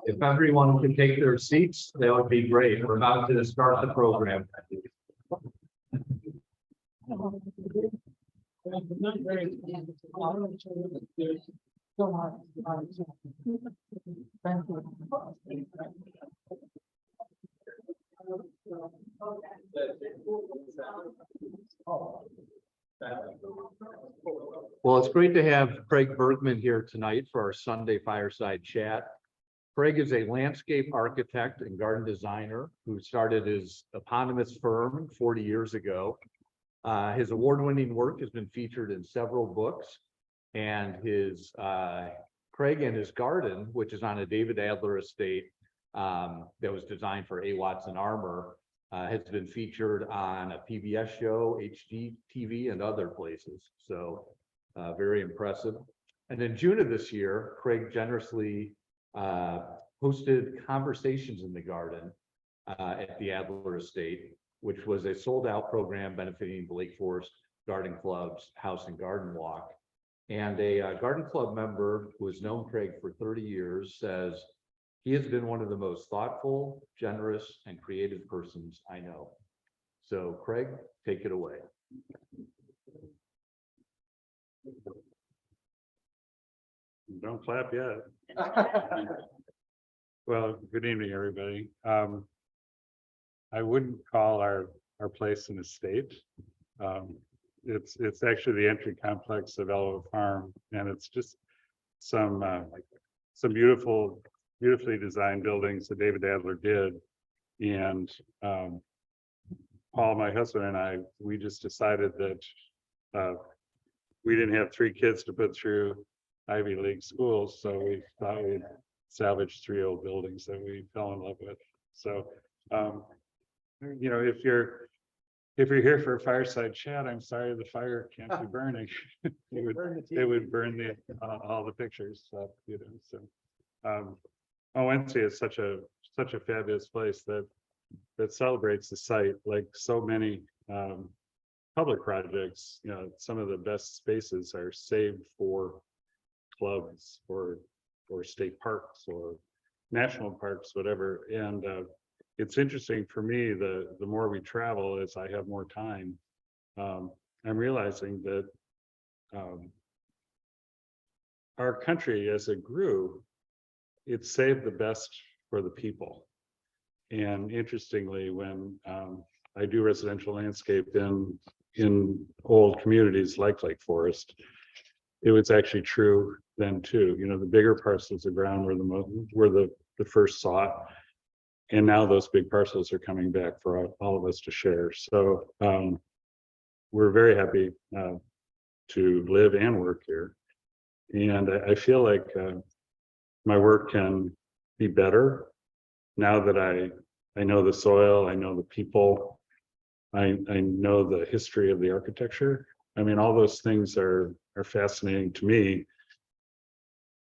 If everyone can take their seats, that would be great. We're about to start the program. Well, it's great to have Craig Bergmann here tonight for our Sunday Fireside Chat. Craig is a landscape architect and garden designer who started his eponymous firm 40 years ago. His award-winning work has been featured in several books, and his Craig and His Garden, which is on a David Adler estate that was designed for A. Watson Armour, has been featured on a PBS show, HGTV, and other places. So very impressive. And in June of this year, Craig generously hosted Conversations in the Garden at the Adler Estate, which was a sold-out program benefiting the Lake Forest Garden Club's House and Garden Walk. And a garden club member who has known Craig for 30 years says he has been one of the most thoughtful, generous, and creative persons I know. So Craig, take it away. Don't clap yet. Well, good evening, everybody. I wouldn't call our place an estate. It's actually the entry complex of Elwood Farm, and it's just some beautifully designed buildings that David Adler did. And Paul, my husband, and I, we just decided that we didn't have 3 kids to put through Ivy League schools, so we thought we'd salvage 3 old buildings that we fell in love with. So, you know, if you're here for a fireside chat, I'm sorry the fire can't be burning. it would burn all the pictures, you know. So, Owency is such a fabulous place that celebrates the site, like so many public projects. You know, some of the best spaces are saved for clubs or state parks or national parks, whatever. And it's interesting for me, the more we travel, as I have more time, I'm realizing that our country, as it grew, it saved the best for the people. And interestingly, when I do residential landscape in old communities like Lake Forest, it was actually true then too. You know, the bigger parcels of ground were the first sought, and now those big parcels are coming back for all of us to share. So we're very happy to live and work here, and I feel like my work can be better now that I know the soil, I know the people, I know the history of the architecture. I mean, all those things are fascinating to me,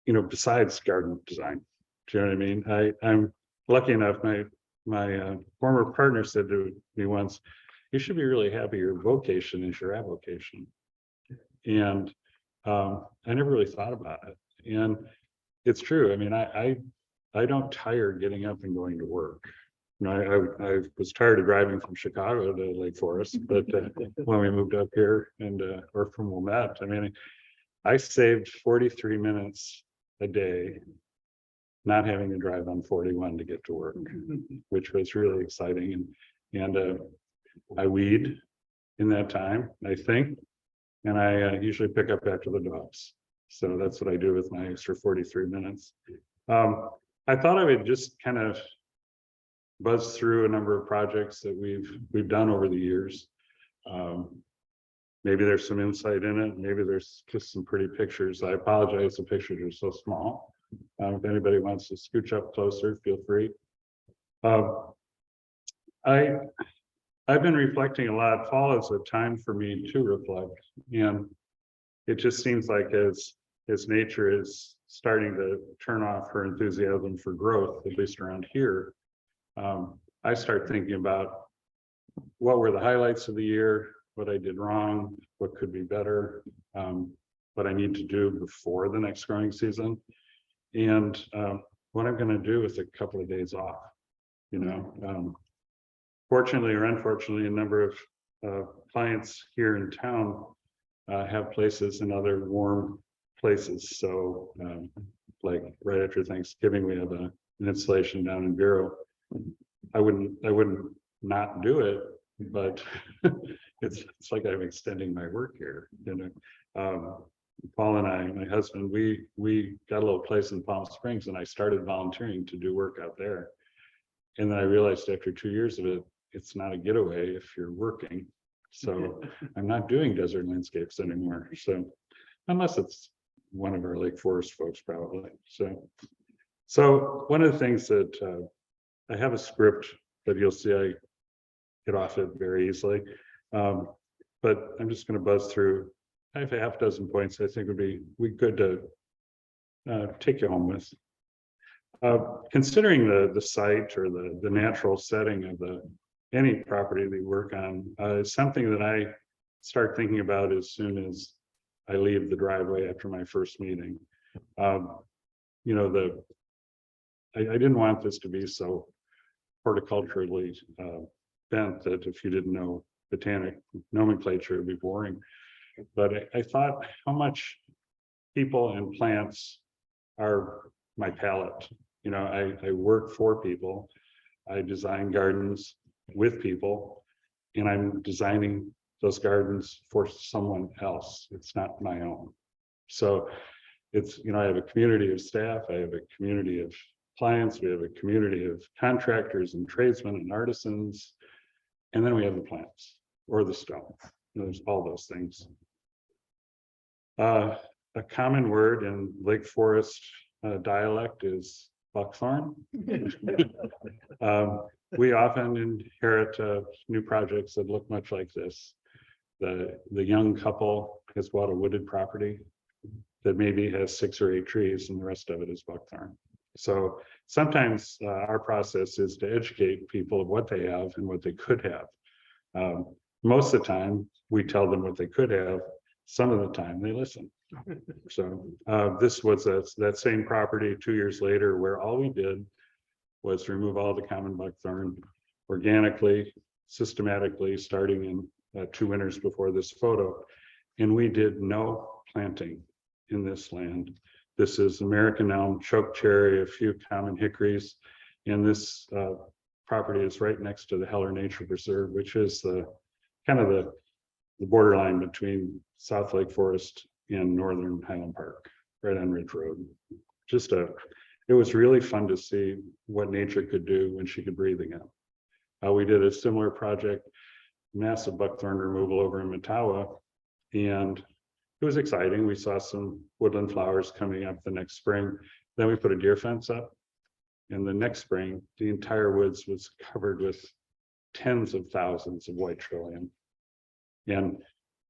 you know, besides garden design. Do you know what I mean? I'm lucky enough, my former partner said to me once, you should be really happy your vocation is your avocation. And I never really thought about it. And it's true. I mean, I don't tire getting up and going to work. You know, I was tired of driving from Chicago to Lake Forest, but when we moved up here and or from Wilmette, I mean, I saved 43 minutes a day not having to drive on 41 to get to work, which was really exciting. And I weed in that time, I think, and I usually pick up after the dogs. So that's what I do with my extra 43 minutes. I thought I would just kind of buzz through a number of projects that we've done over the years. Maybe there's some insight in it. Maybe there's just some pretty pictures. I apologize, the pictures are so small. If anybody wants to scooch up closer, feel free. I've been reflecting a lot. Fall is a time for me to reflect, and it just seems like as as nature is starting to turn off her enthusiasm for growth, at least around here, I start thinking about what were the highlights of the year, what I did wrong, what could be better, what I need to do before the next growing season, and what I'm going to do with a couple of days off. Fortunately or unfortunately, a number of clients here in town have places in other warm places. So like right after Thanksgiving, we have an installation down in Vero. I wouldn't not do it, but it's like I'm extending my work here. Paul and I, my husband, we got a little place in Palm Springs, and I started volunteering to do work out there. And then I realized after 2 years of it, it's not a getaway if you're working. So I'm not doing desert landscapes anymore. So unless it's one of our Lake Forest folks, probably. So one of the things that I have a script that you'll see I get off it very easily. But I'm just going to buzz through. I have a half dozen points I think would be good to take you home with. Considering the site or the natural setting of any property that you work on is something that I start thinking about as soon as I leave the driveway after my first meeting. I didn't want this to be so horticulturally bent that if you didn't know botanic nomenclature, it'd be boring. But I thought how much people and plants are my palette. I work for people. I design gardens with people, and I'm designing those gardens for someone else. It's not my own. So it's, I have a community of staff. I have a community of clients. We have a community of contractors and tradesmen and artisans. And then we have the plants or the stone. There's all those things. A common word in Lake Forest dialect is buckthorn. We often inherit new projects that look much like this. The young couple has bought a wooded property that maybe has 6 or 8 trees, and the rest of it is buckthorn. So sometimes our process is to educate people of what they have and what they could have. Most of the time, we tell them what they could have. Some of the time, they listen. So this was that same property 2 years later, where all we did was remove all the common buckthorn organically, systematically, starting in 2 winters before this photo. And we did no planting in this land. This is American elm, choke cherry, a few common hickories. And this property is right next to the Heller Nature Preserve, which is the borderline between South Lake Forest and Northern Highland Park, right on Ridge Road. It was really fun to see what nature could do when she could breathe again. We did a similar project, massive buckthorn removal over in Mattawa, and it was exciting. We saw some woodland flowers coming up the next spring. Then we put a deer fence up, and the next spring, the entire woods was covered with tens of thousands of white trillium. And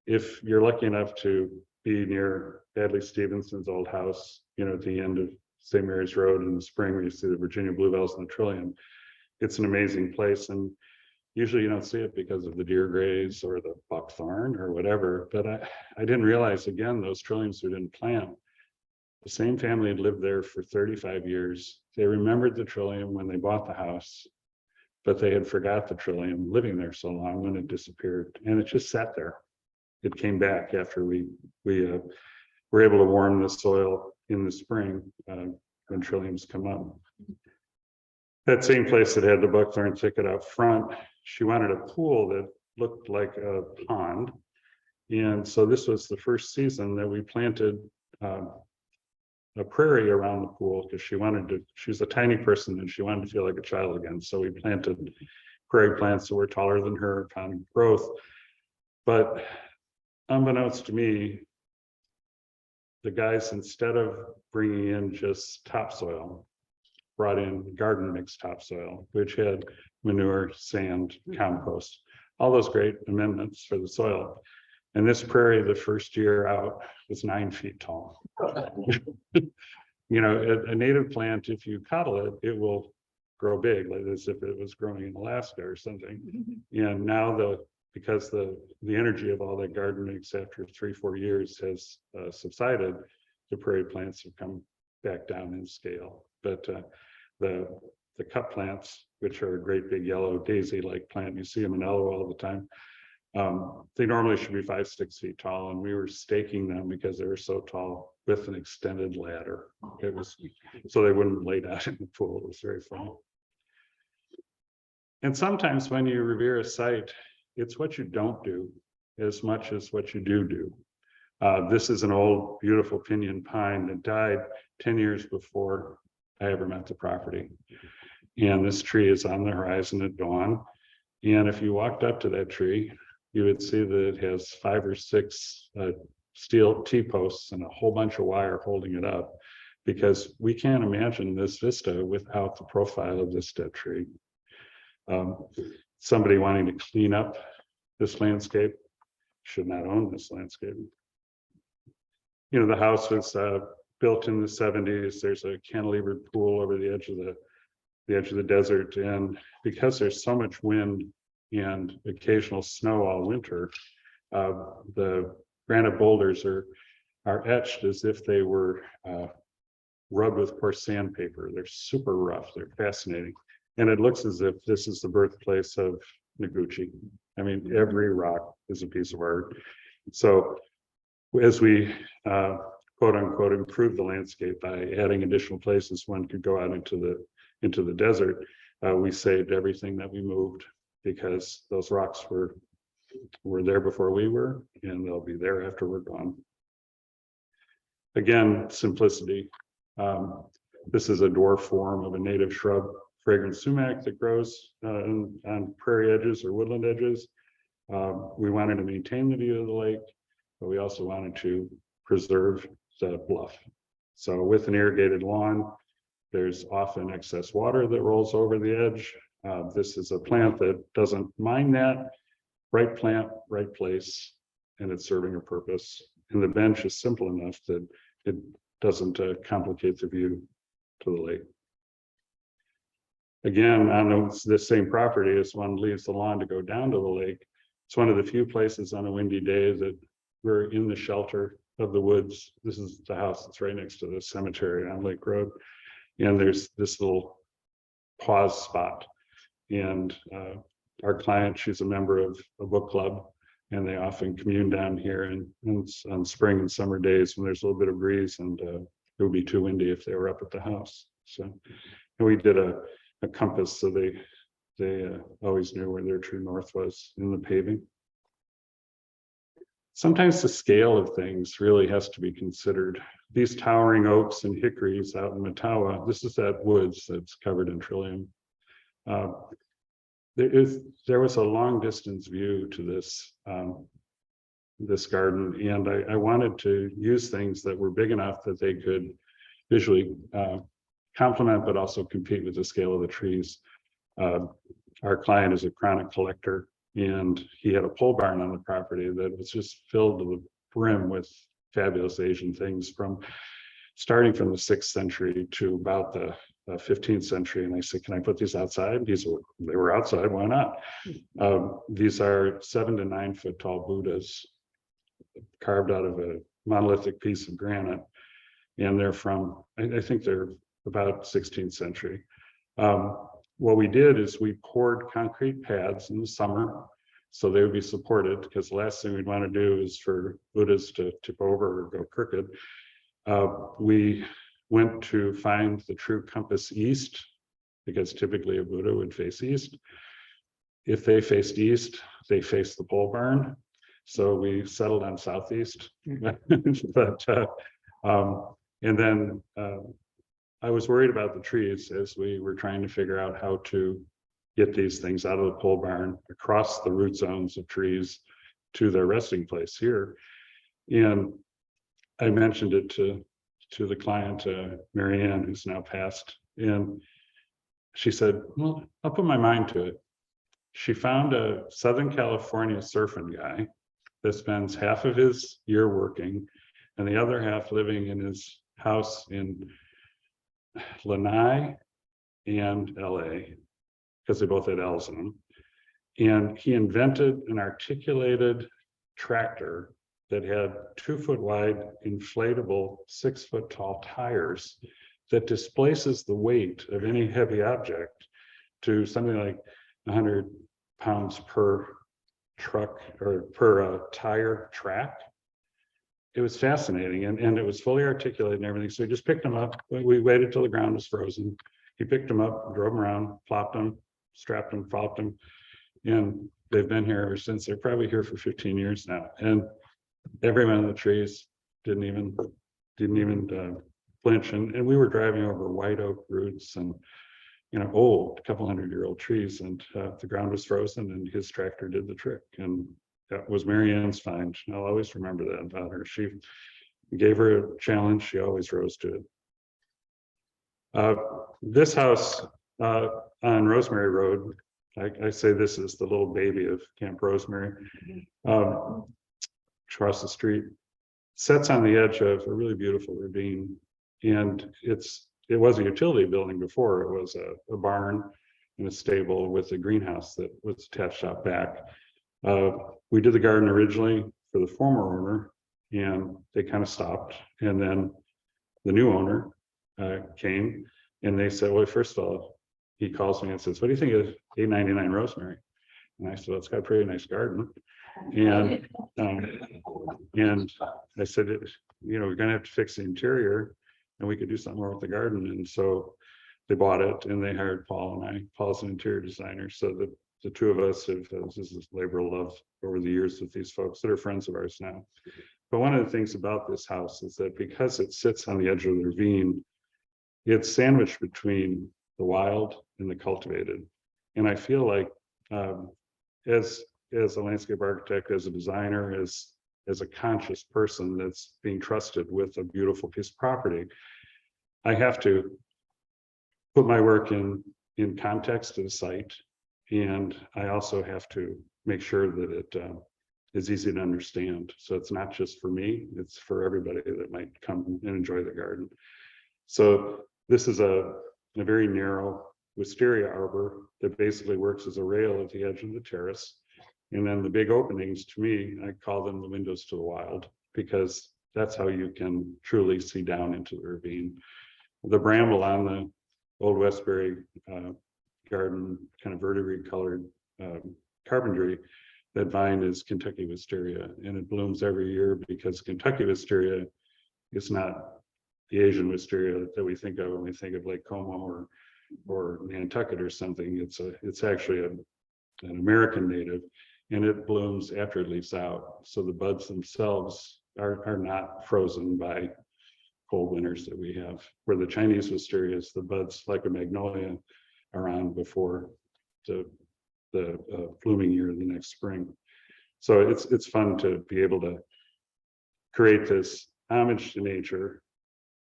if you're lucky enough to be near Adley Stevenson's old house, at the end of St. Mary's Road in the spring, where you see the Virginia bluebells and the trillium, it's an amazing place. And usually you don't see it because of the deer graze or the buckthorn or whatever. But I didn't realize, again, those trilliums we didn't plant. The same family had lived there for 35 years. They remembered the trillium when they bought the house, but they had forgot the trillium living there so long when it disappeared. And it just sat there. It came back after we were able to warm the soil in the spring when trilliums come up. That same place that had the buckthorn thicket up front, she wanted a pool that looked like a pond. And so this was the first season that we planted a prairie around the pool, because she's a tiny person and she wanted to feel like a child again. So we planted prairie plants that were taller than her, common growth. But unbeknownst to me, the guys, instead of bringing in just topsoil, brought in garden mixed topsoil, which had manure, sand, compost, all those great amendments for the soil. And this prairie, the first year out, was 9 feet tall. You know, a native plant, if you coddle it, it will grow big, like as if it was growing in Alaska or something. And now because the energy of all that garden mix after 3-4 years has subsided, the prairie plants have come back down in scale. But the cut plants, which are a great big yellow daisy-like plant, you see them in Ello all the time. They normally should be 5-6 feet tall, and we were staking them because they were so tall with an extended ladder. It was so they wouldn't lay down in the pool. It was very fun. And sometimes when you revere a site, it's what you don't do as much as what you do. This is an old, beautiful pinyon pine that died 10 years before I ever met the property. And this tree is on the horizon at dawn. And if you walked up to that tree, you would see that it has 5 or 6 steel T-posts and a whole bunch of wire holding it up, because we can't imagine this vista without the profile of this dead tree. Somebody wanting to clean up this landscape should not own this landscape. You know, the house was built in the 70s. There's a cantilevered pool over the edge of the desert, and because there's so much wind and occasional snow all winter, the granite boulders are etched as if they were rubbed with coarse sandpaper. They're super rough. They're fascinating, and it looks as if this is the birthplace of Noguchi. I mean, every rock is a piece of art. So as we quote unquote improve the landscape by adding additional places one could go out into the desert, we saved everything that we moved, because those rocks were there before we were, and they'll be there after we're gone. Again, simplicity. This is a dwarf form of a native shrub, fragrant sumac, that grows on prairie edges or woodland edges. We wanted to maintain the view of the lake, but we also wanted to preserve the bluff. So with an irrigated lawn, there's often excess water that rolls over the edge. This is a plant that doesn't mind that. Right plant, right place, and it's serving a purpose. And the bench is simple enough that it doesn't complicate the view to the lake. Again, on this same property, as one leaves the lawn to go down to the lake, it's one of the few places on a windy day that we're in the shelter of the woods. This is the house that's right next to the cemetery on Lake Road. And there's this little pause spot. And our client, she's a member of a book club, and they often commune down here and on spring and summer days when there's a little bit of breeze, and it would be too windy if they were up at the house. So, and we did a compass, so they always knew where their true north was in the paving. Sometimes the scale of things really has to be considered. These towering oaks and hickories out in Mattawa, this is that woods that's covered in trillium. There was a long distance view to this this garden, and I wanted to use things that were big enough that they could visually complement, but also compete with the scale of the trees. Our client is a chronic collector, and he had a pole barn on the property that was just filled to the brim with fabulous Asian things, from starting from the 6th century to about the 15th century. And I said, can I put these outside? They were outside, why not? These are 7 to 9 foot tall Buddhas carved out of a monolithic piece of granite. And they're from, I think they're about 16th century. What we did is we poured concrete pads in the summer so they would be supported, because the last thing we'd want to do is for Buddhas to tip over or go crooked. We went to find the true compass east, because typically a Buddha would face east. If they faced east, they faced the pole barn. So we settled on southeast. But and then I was worried about the trees as we were trying to figure out how to get these things out of the pole barn across the root zones of trees to their resting place here. And I mentioned it to the client, Marianne, who's now passed, and she said, well, I'll put my mind to it. She found a Southern California surfing guy that spends half of his year working and the other half living in his house in Lanai and LA, because they both had L's in them. And he invented an articulated tractor that had 2-foot wide inflatable 6-foot tall tires that displaces the weight of any heavy object to something like 100 pounds per truck or per tire track. It was fascinating, and it was fully articulated and everything. So he just picked them up. We waited till the ground was frozen. He picked them up, drove them around, plopped them, strapped them, flopped them, and they've been here ever since. They're probably here for 15 years now. And every one of the trees didn't even flinch. And we were driving over white oak roots and old, couple 100-year-old trees, and the ground was frozen, and his tractor did the trick. And that was Mary Ann's find. I'll always remember that about her. She gave her a challenge. She always rose to it. This house on Rosemary Road, I say this is the little baby of Camp Rosemary, across the street, sits on the edge of a really beautiful ravine. And it was a utility building before. It was a barn and a stable with a greenhouse that was attached out back. We did the garden originally for the former owner, and they kind of stopped. And then the new owner came, and they said, well, first of all, he calls me and says, what do you think of 899 Rosemary? And I said, well, it's got a pretty nice garden. And I said, we're going to have to fix the interior, and we could do something more with the garden. And so they bought it, and they hired Paul and I. Paul's an interior designer. So the two of us have, this is labor of love over the years with these folks that are friends of ours now. But one of the things about this house is that because it sits on the edge of the ravine, it's sandwiched between the wild and the cultivated. And I feel like as a landscape architect, as a designer, as a conscious person that's being trusted with a beautiful piece of property, I have to put my work in context to the site. And I also have to make sure that it is easy to understand. So it's not just for me, it's for everybody that might come and enjoy the garden. So this is a very narrow wisteria arbor that basically works as a rail at the edge of the terrace. And then the big openings, to me, I call them the windows to the wild, because that's how you can truly see down into the ravine. The bramble on the old Westbury garden, kind of verdigris colored carpentry, that vine is Kentucky wisteria, and it blooms every year because Kentucky wisteria is not the Asian wisteria that we think of when we think of Lake Como or Nantucket or something. It's actually an American native, and it blooms after it leaves out. So the buds themselves are not frozen by cold winters that we have. Where the Chinese wisterias, the buds, like a magnolia, are on before the blooming year the next spring. So it's fun to be able to create this homage to nature,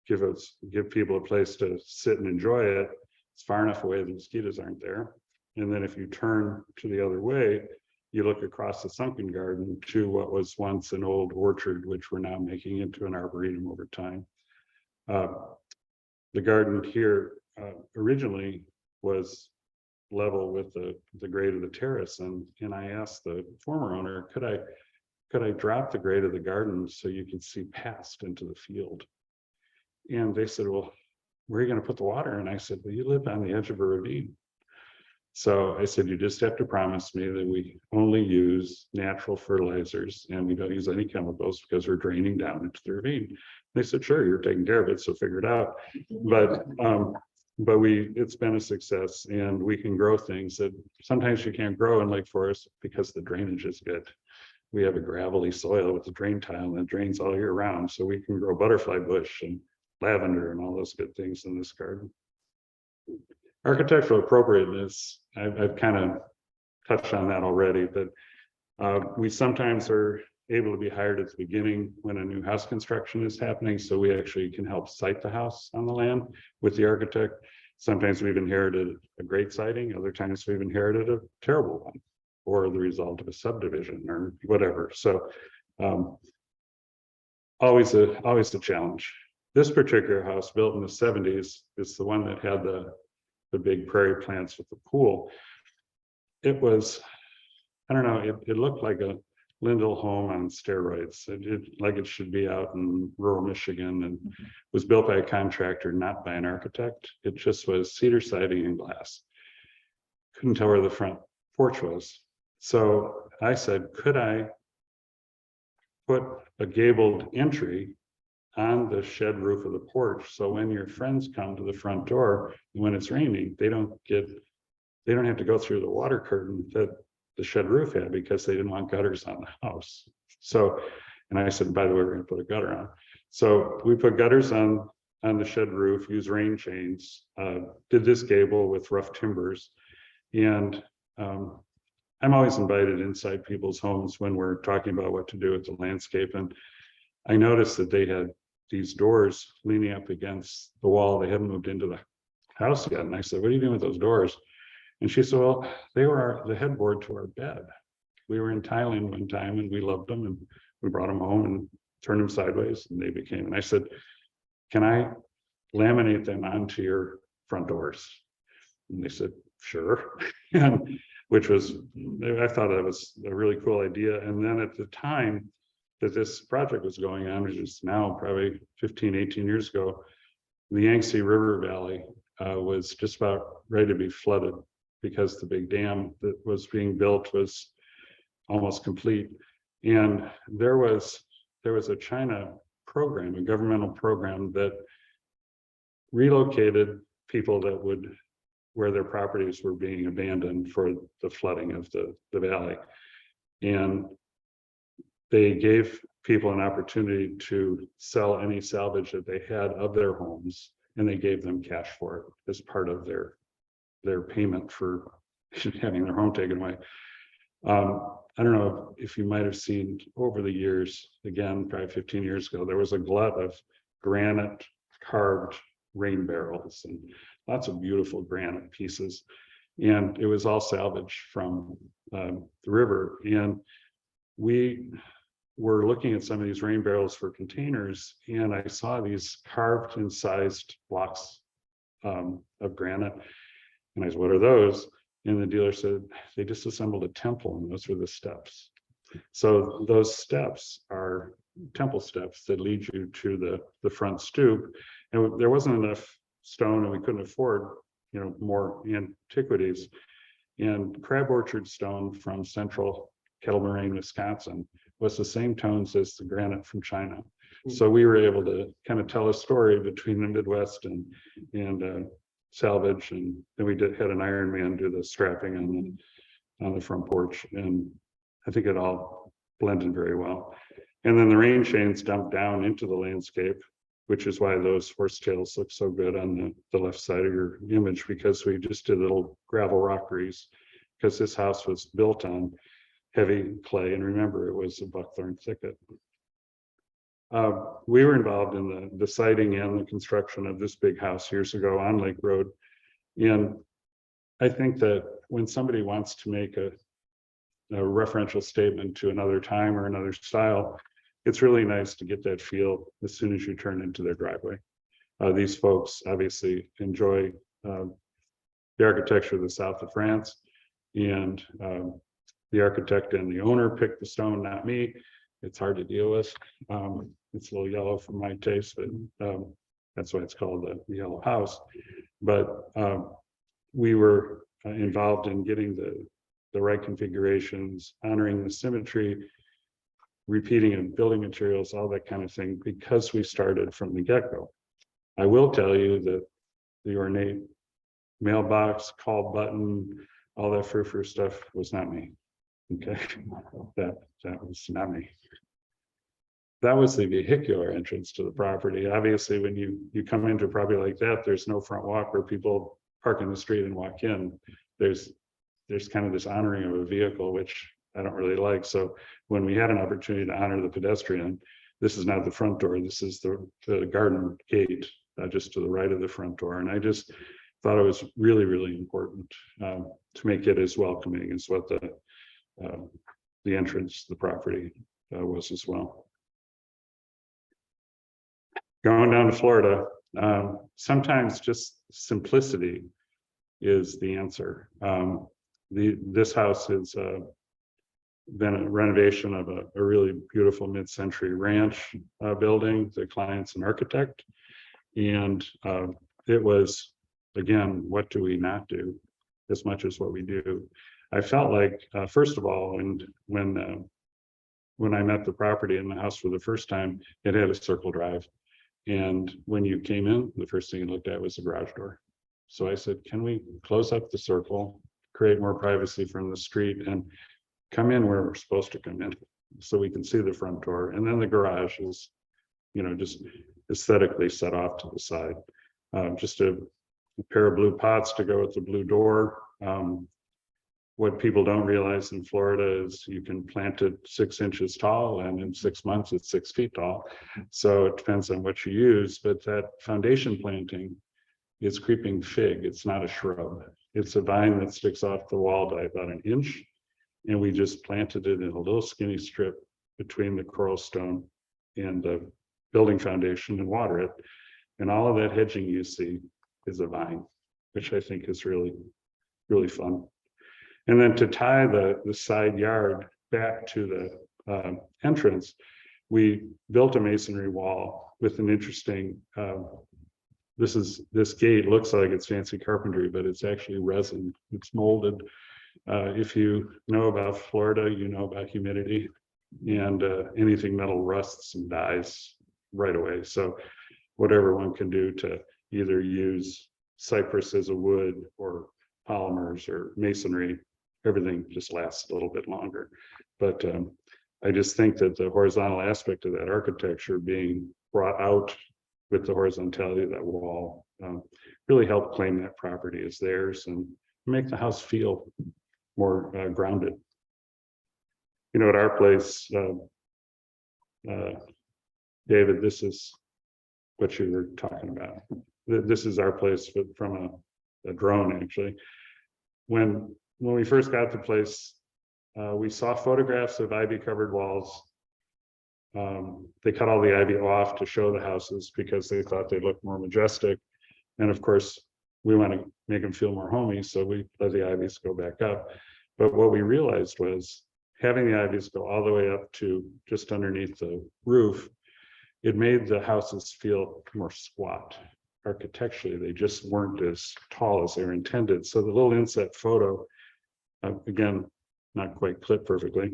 give people a place to sit and enjoy it. It's far enough away the mosquitoes aren't there. And then if you turn to the other way, you look across the sunken garden to what was once an old orchard, which we're now making into an arboretum over time. The garden here originally was level with the grade of the terrace, and I asked the former owner, could I drop the grade of the garden so you could see past into the field? And they said, well, where are you going to put the water? And I said, well, you live on the edge of a ravine. So I said, you just have to promise me that we only use natural fertilizers and we don't use any chemicals because we're draining down into the ravine. They said, sure, you're taking care of it, so figure it out. But it's been a success, and we can grow things that sometimes you can't grow in Lake Forest because the drainage is good. We have a gravelly soil with a drain tile that drains all year round, so we can grow butterfly bush and lavender and all those good things in this garden. Architectural appropriateness, I've kind of touched on that already, but we sometimes are able to be hired at the beginning when a new house construction is happening, so we actually can help site the house on the land with the architect. Sometimes we've inherited a great siting, other times we've inherited a terrible one, or the result of a subdivision or whatever. So Always a challenge. This particular house, built in the 70s, is the one that had the big prairie plants with the pool. It was, I don't know, it looked like a Lindell home on steroids. Like it should be out in rural Michigan, and was built by a contractor, not by an architect. It just was cedar siding and glass. Couldn't tell where the front porch was. So I said, could I put a gabled entry on the shed roof of the porch, so when your friends come to the front door, when it's raining, they don't have to go through the water curtain that the shed roof had, because they didn't want gutters on the house. So, and I said, by the way, we're going to put a gutter on. So we put gutters on the shed roof, use rain chains, did this gable with rough timbers. And I'm always invited inside people's homes when we're talking about what to do with the landscape. And I noticed that they had these doors leaning up against the wall. They hadn't moved into the house yet. And I said, what are you doing with those doors? And she said, well, they were the headboard to our bed. We were in Thailand one time and we loved them, and we brought them home and turned them sideways, and they became, and I said, can I laminate them onto your front doors? And they said, sure. And which was, I thought that was a really cool idea. And then at the time that this project was going on, which is now probably 15, 18 years ago, the Yangtze River Valley was just about ready to be flooded, because the big dam that was being built was almost complete. And there was a China program, a governmental program, that relocated people that would, where their properties were being abandoned for the flooding of the valley. And they gave people an opportunity to sell any salvage that they had of their homes, and they gave them cash for it as part of their payment for having their home taken away. I don't know if you might have seen over the years, again, probably 15 years ago, there was a glut of granite carved rain barrels and lots of beautiful granite pieces. And it was all salvaged from the river. And we were looking at some of these rain barrels for containers, and I saw these carved and sized blocks of granite. And I said, what are those? And the dealer said, they disassembled a temple, and those were the steps. So those steps are temple steps that lead you to the front stoop. And there wasn't enough stone, and we couldn't afford, more antiquities. And crab orchard stone from central Kettle Moraine, Wisconsin, was the same tones as the granite from China. So we were able to kind of tell a story between the Midwest and salvage, and then we had an Iron Man do the strapping on the front porch, and I think it all blended very well. And then the rain chains dumped down into the landscape, which is why those horsetails look so good on the left side of your image, because we just did little gravel rockeries, because this house was built on heavy clay, and remember, it was a buckthorn thicket. We were involved in the siting and the construction of this big house years ago on Lake Road. And I think that when somebody wants to make a referential statement to another time or another style, it's really nice to get that feel as soon as you turn into their driveway. These folks obviously enjoy the architecture of the south of France, and the architect and the owner picked the stone, not me. It's hard to deal with. It's a little yellow for my taste, but that's why it's called the yellow house. But we were involved in getting the right configurations, honoring the symmetry, repeating of building materials, all that kind of thing, because we started from the get-go. I will tell you that the ornate mailbox, call button, all that frou-frou stuff was not me. Okay, that was not me. That was the vehicular entrance to the property. Obviously, when you come into a property like that, there's no front walk where people park in the street and walk in. There's kind of this honoring of a vehicle, which I don't really like. So when we had an opportunity to honor the pedestrian, this is not the front door. This is the garden gate, just to the right of the front door. And I just thought it was really, really important to make it as welcoming as what the entrance to the property was as well. Going down to Florida, sometimes just simplicity is the answer. This house has been a renovation of a really beautiful mid-century ranch building. The client's an architect, and it was, again, what do we not do as much as what we do? I felt like, first of all, and when I met the property and the house for the first time, it had a circle drive. And when you came in, the first thing you looked at was the garage door. So I said, can we close up the circle, create more privacy from the street, and come in where we're supposed to come in so we can see the front door? And then the garage is, just aesthetically set off to the side. Just a pair of blue pots to go with the blue door. What people don't realize in Florida is you can plant it 6 inches tall, and in 6 months it's 6 feet tall. So it depends on what you use, but that foundation planting is creeping fig. It's not a shrub. It's a vine that sticks off the wall by about 1 inch. And we just planted it in a little skinny strip between the coral stone and the building foundation and water it. And all of that hedging you see is a vine, which I think is really, really fun. And then to tie the side yard back to the entrance, we built a masonry wall with an interesting, this gate looks like it's fancy carpentry, but it's actually resin. It's molded. If you know about Florida, you know about humidity, and anything metal rusts and dies right away. So whatever one can do to either use cypress as a wood or polymers or masonry, everything just lasts a little bit longer. But I just think that the horizontal aspect of that architecture being brought out with the horizontality of that wall really helped claim that property as theirs and make the house feel more grounded. At our place, David, this is what you were talking about. This is our place from a drone, actually. When we first got the place, we saw photographs of ivy-covered walls. They cut all the ivy off to show the houses because they thought they'd look more majestic. And of course, we want to make them feel more homey, so we let the ivies go back up. But what we realized was having the ivies go all the way up to just underneath the roof, it made the houses feel more squat. Architecturally, they just weren't as tall as they were intended. So the little inset photo, again, not quite clipped perfectly,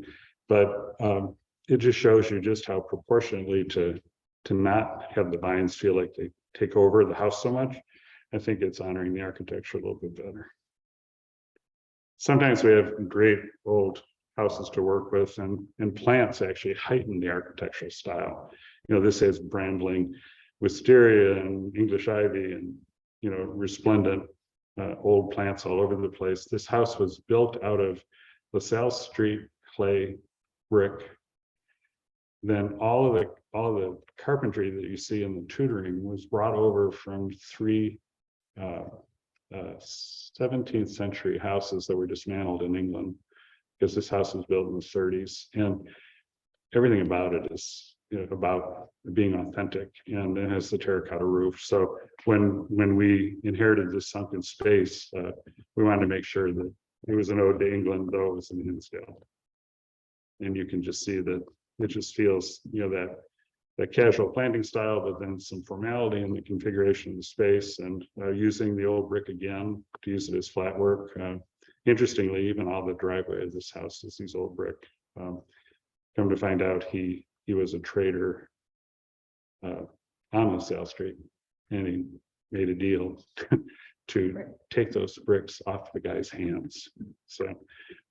but it just shows you just how proportionately to not have the vines feel like they take over the house so much. I think it's honoring the architecture a little bit better. Sometimes we have great old houses to work with, and plants actually heighten the architectural style. This has brambling, wisteria, and English ivy, and resplendent old plants all over the place. This house was built out of LaSalle Street clay brick. Then all of the carpentry that you see in the tutoring was brought over from 3 17th century houses that were dismantled in England, because this house was built in the 30s, and everything about it is about being authentic, and it has the terracotta roof. So when we inherited this sunken space, we wanted to make sure that it was an ode to England, though it was in Hinsdale. And you can just see that it just feels, that casual planting style, but then some formality in the configuration of the space, and using the old brick again to use it as flat work. Interestingly, even all the driveway of this house is these old brick. Come to find out, he was a trader on LaSalle Street, and he made a deal to take those bricks off the guy's hands. So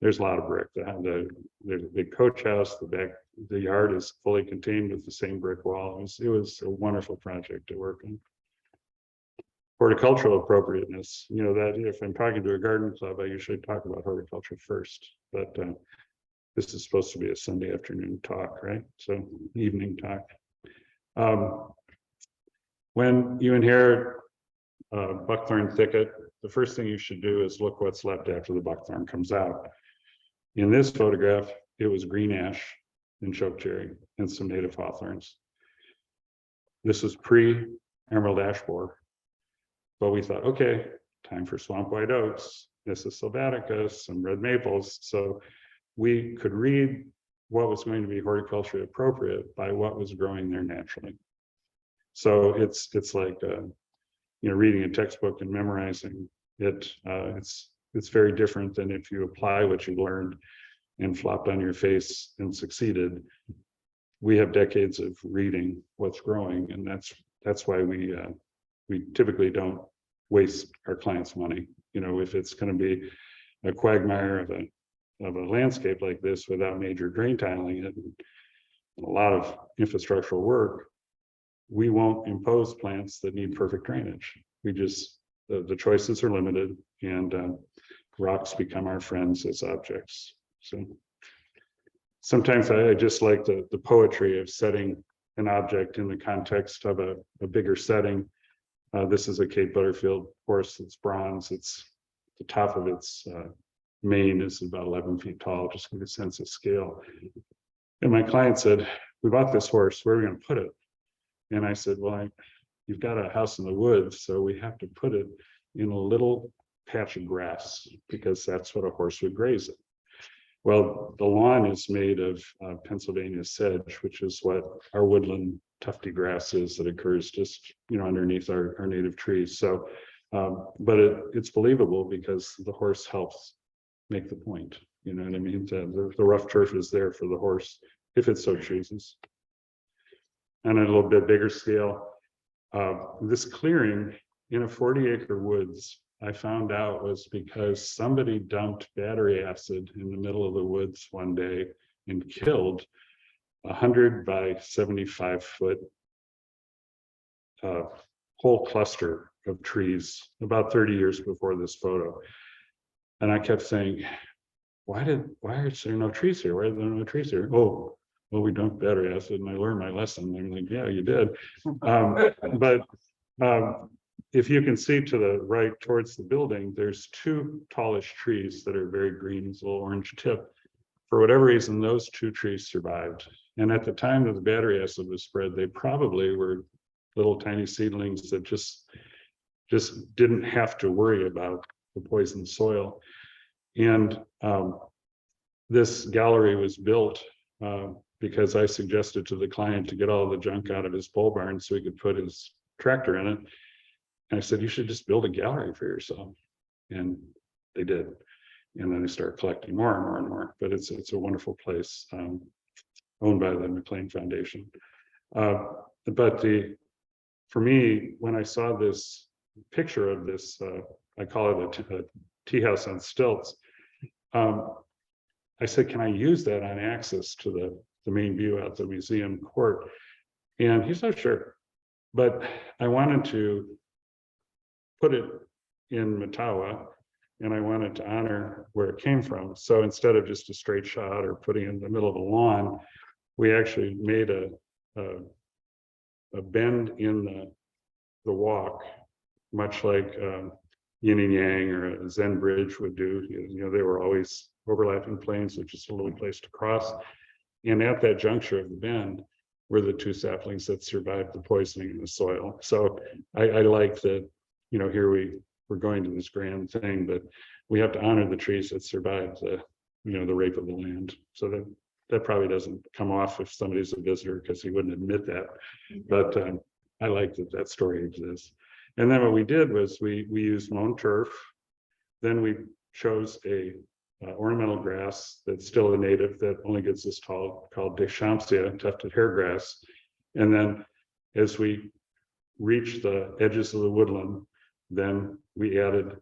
there's a lot of brick. The coach house, the yard is fully contained with the same brick wall. It was a wonderful project to work on. Horticultural appropriateness, that if I'm talking to a garden club, I usually talk about horticulture first, but this is supposed to be a Sunday afternoon talk, right? So evening talk. When you inherit buckthorn thicket, the first thing you should do is look what's left after the buckthorn comes out. In this photograph, it was green ash. and chokecherry and some native hawthorns. This was pre-emerald ash borer. But we thought, okay, time for swamp white oaks, Nissus sylvaticus, some red maples. So we could read what was going to be horticulturally appropriate by what was growing there naturally. So it's like reading a textbook and memorizing it. It's very different than if you apply what you learned and flopped on your face and succeeded. We have decades of reading what's growing, and that's why we typically don't waste our clients' money. If it's going to be a quagmire of a landscape like this without major drain tiling it, and a lot of infrastructural work, we won't impose plants that need perfect drainage. We just, the choices are limited, and rocks become our friends as objects. So sometimes I just like the poetry of setting an object in the context of a bigger setting. This is a Cape Butterfield horse. It's bronze. It's the top of its mane is about 11 feet tall, just to give a sense of scale. And my client said, we bought this horse, where are we going to put it? And I said, well, you've got a house in the woods, so we have to put it in a little patch of grass because that's what a horse would graze in. Well, the lawn is made of Pennsylvania sedge, which is what our woodland tufty grass is that occurs just underneath our native trees. So, but it's believable because the horse helps make the point. You know what I mean? The rough turf is there for the horse if it so chooses. On a little bit bigger scale, this clearing in a 40-acre woods, I found out was because somebody dumped battery acid in the middle of the woods one day and killed 100 by 75 foot whole cluster of trees about 30 years before this photo. And I kept saying, why is there no trees here? Why are there no trees here? Oh, well, we dumped battery acid and I learned my lesson. I'm like, yeah, you did. But if you can see to the right towards the building, there's two tallish trees that are very green, this little orange tip. For whatever reason, those two trees survived. And at the time that the battery acid was spread, they probably were little tiny seedlings that just didn't have to worry about the poisoned soil. And this gallery was built because I suggested to the client to get all the junk out of his pole barn so he could put his tractor in it. And I said, you should just build a gallery for yourself. And they did. And then they start collecting more and more and more. But it's a wonderful place owned by the McLean Foundation. But for me, when I saw this picture of this, I call it a tea house on stilts. I said, can I use that on access to the main view out the museum court? And he's not sure. But I wanted to put it in Mattawa, and I wanted to honor where it came from. So instead of just a straight shot or putting it in the middle of a lawn, we actually made a bend in the walk, much like yin and yang or a Zen bridge would do. They were always overlapping planes, which is a little place to cross. And at that juncture of the bend were the two saplings that survived the poisoning in the soil. So I like that, here we're going to this grand thing, but we have to honor the trees that survived the rape of the land. So that probably doesn't come off if somebody's a visitor because he wouldn't admit that. But I like that story exists. And then what we did was we used mown turf. Then we chose a ornamental grass that's still a native that only gets this tall, called Deschampsia, tufted hairgrass. And then as we reached the edges of the woodland, then we added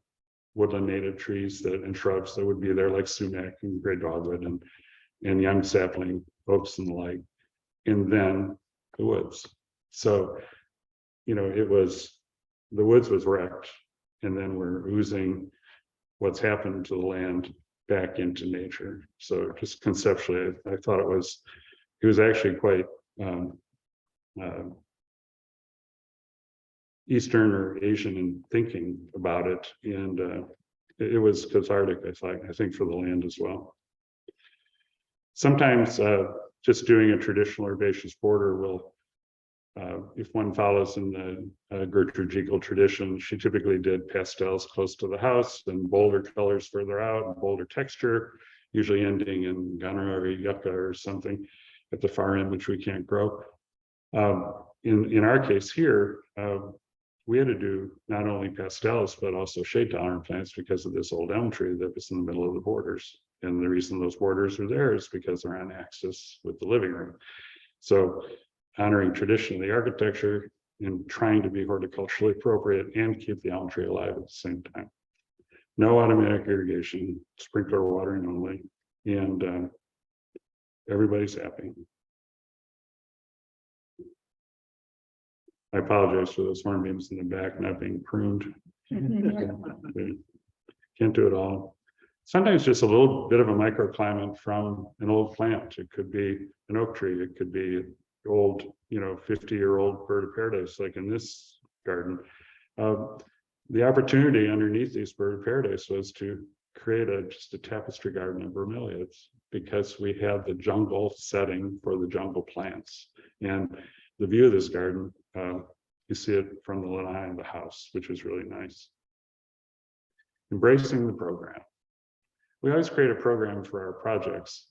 woodland native trees and shrubs that would be there, like sumac and gray dogwood and young sapling oaks and the like, and then the woods. So, the woods was wrecked, and then we're oozing what's happened to the land back into nature. So just conceptually, I thought it was actually quite Eastern or Asian in thinking about it, and it was cathartic, I think, for the land as well. Sometimes just doing a traditional herbaceous border will, if one follows in the Gertrude Jekyll tradition, she typically did pastels close to the house and bolder colors further out and bolder texture, usually ending in gonorrhea or yucca or something at the far end, which we can't grow. In our case here, we had to do not only pastels, but also shade tolerant plants because of this old elm tree that was in the middle of the borders. And the reason those borders are there is because they're on axis with the living room. So honoring tradition of the architecture and trying to be horticulturally appropriate and keep the elm tree alive at the same time. No automatic irrigation, sprinkler watering only, and everybody's happy. I apologize for those hornbeams in the back not being pruned. Can't do it all. Sometimes just a little bit of a microclimate from an old plant. It could be an oak tree. It could be old, 50-year-old bird of paradise, like in this garden. The opportunity underneath these bird of paradise was to create just a tapestry garden of bromeliads because we had the jungle setting for the jungle plants. And the view of this garden, you see it from the lanai of the house, which is really nice. Embracing the program. We always create a program for our projects.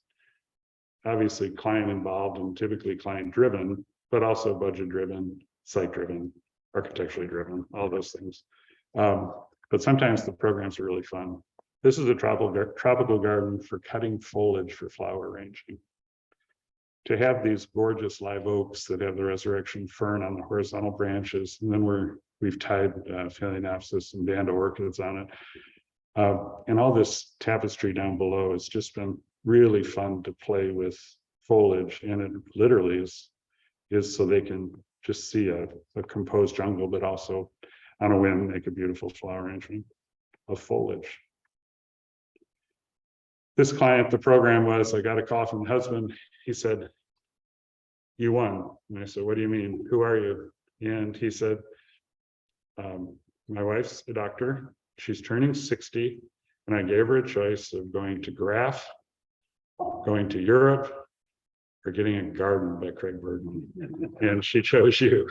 Obviously client involved and typically client driven, but also budget driven, site driven, architecturally driven, all those things. But sometimes the programs are really fun. This is a tropical garden for cutting foliage for flower arranging. To have these gorgeous live oaks that have the resurrection fern on the horizontal branches, and then we've tied phalaenopsis and band orchids on it. And all this tapestry down below has just been really fun to play with foliage, and it literally is so they can just see a composed jungle, but also on a whim make a beautiful flower arrangement of foliage. This client, the program was, I got a call from the husband. He said, "You won." And I said, "What do you mean? Who are you?" And he said, "My wife's a doctor. She's turning 60. And I gave her a choice of going to Graf, going to Europe, or getting a garden by Craig Bergmann. And she chose you."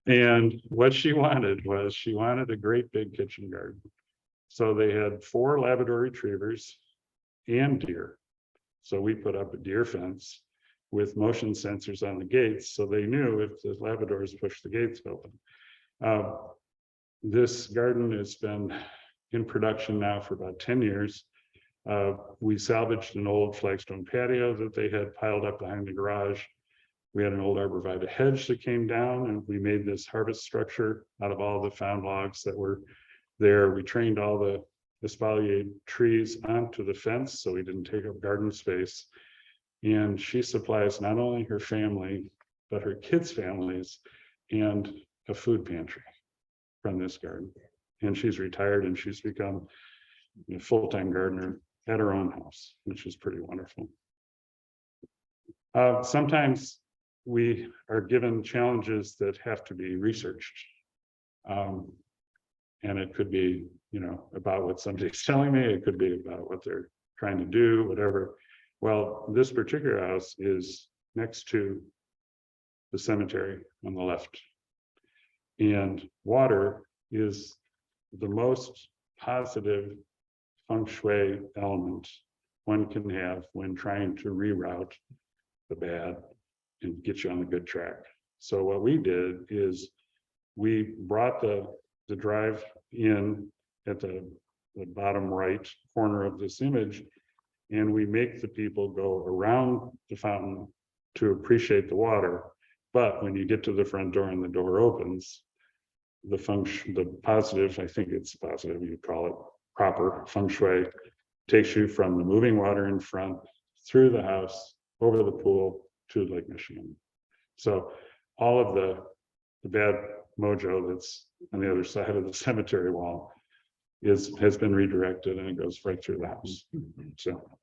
And what she wanted was she wanted a great big kitchen garden. So they had 4 Labrador retrievers and deer. So we put up a deer fence with motion sensors on the gates, so they knew if the Labradors pushed the gates open. This garden has been in production now for about 10 years. We salvaged an old flagstone patio that they had piled up behind the garage. We had an old arborvitae hedge that came down, and we made this harvest structure out of all the found logs that were there. We trained all the espalier trees onto the fence so we didn't take up garden space. And she supplies not only her family, but her kids' families and a food pantry from this garden. And she's retired and she's become a full-time gardener at her own house, which is pretty wonderful. Sometimes we are given challenges that have to be researched. And it could be, about what somebody's telling me. It could be about what they're trying to do, whatever. Well, this particular house is next to the cemetery on the left. And water is the most positive feng shui element one can have when trying to reroute the bad and get you on the good track. So what we did is we brought the drive in at the bottom right corner of this image, and we make the people go around the fountain to appreciate the water. But when you get to the front door and the door opens, the positive, I think it's positive, you call it proper feng shui, takes you from the moving water in front, through the house, over the pool to Lake Michigan. So all of the bad mojo that's on the other side of the cemetery wall has been redirected, and it goes right through the house. So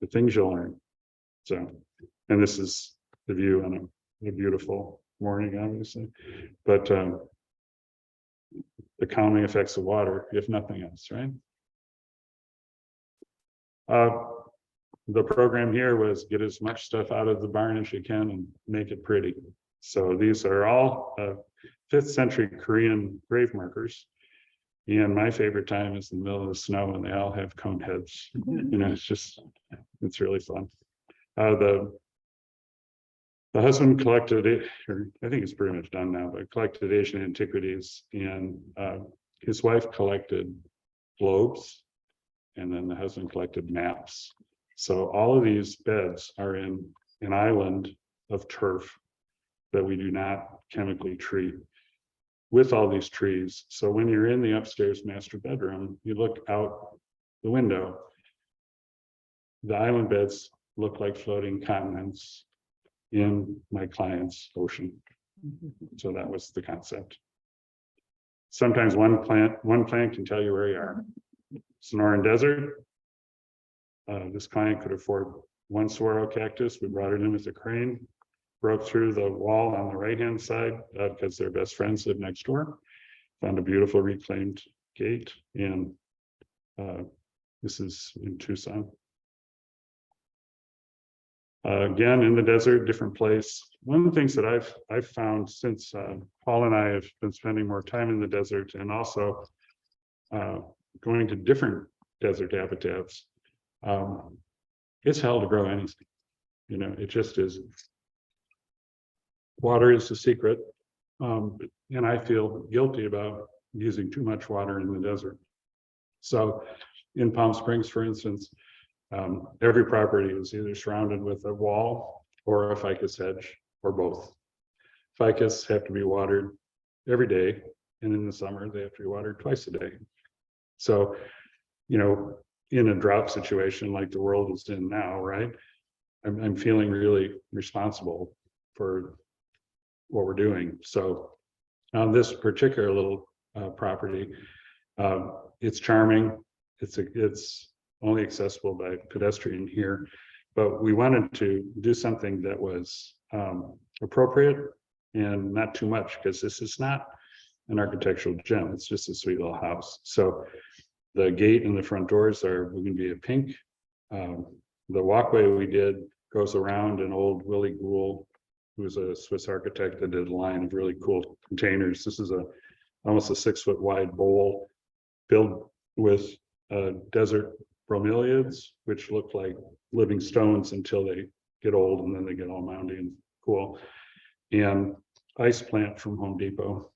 the things you'll learn. So, and this is the view on a beautiful morning, obviously, but the calming effects of water, if nothing else, right? the program here was get as much stuff out of the barn as you can and make it pretty. So these are all 5th century Korean grave markers. And my favorite time is in the middle of the snow and they all have cone heads. You know, it's really fun. The husband collected it, or I think it's pretty much done now, but collected Asian antiquities, and his wife collected globes, and then the husband collected maps. So all of these beds are in an island of turf that we do not chemically treat with all these trees. So when you're in the upstairs master bedroom, you look out the window, the island beds look like floating continents in my client's ocean. So that was the concept. Sometimes one plant can tell you where you are. Sonoran Desert. This client could afford one saguaro cactus. We brought it in with a crane, broke through the wall on the right-hand side because their best friends live next door. Found a beautiful reclaimed gate, and this is in Tucson. Again, in the desert, different place. One of the things that I've found since Paul and I have been spending more time in the desert, and also going to different desert habitats, it's hell to grow anything. You know, it just is. Water is the secret, and I feel guilty about using too much water in the desert. So, in Palm Springs, for instance, every property is either surrounded with a wall or a ficus hedge, or both. Ficus have to be watered every day, and in the summer they have to be watered twice a day. So, you know, in a drought situation like the world is in now, right? I'm feeling really responsible for what we're doing. So, on this particular little property, it's charming. It's only accessible by pedestrian here, but we wanted to do something that was appropriate and not too much, because this is not an architectural gem. It's just a sweet little house. So the gate and the front doors are bougainvillea pink. The walkway we did goes around an old Willie Gould, who was a Swiss architect that did a line of really cool containers. This is almost a 6-foot wide bowl filled with desert bromeliads, which look like living stones until they get old, and then they get all moundy and cool. And ice plant from Home Depot,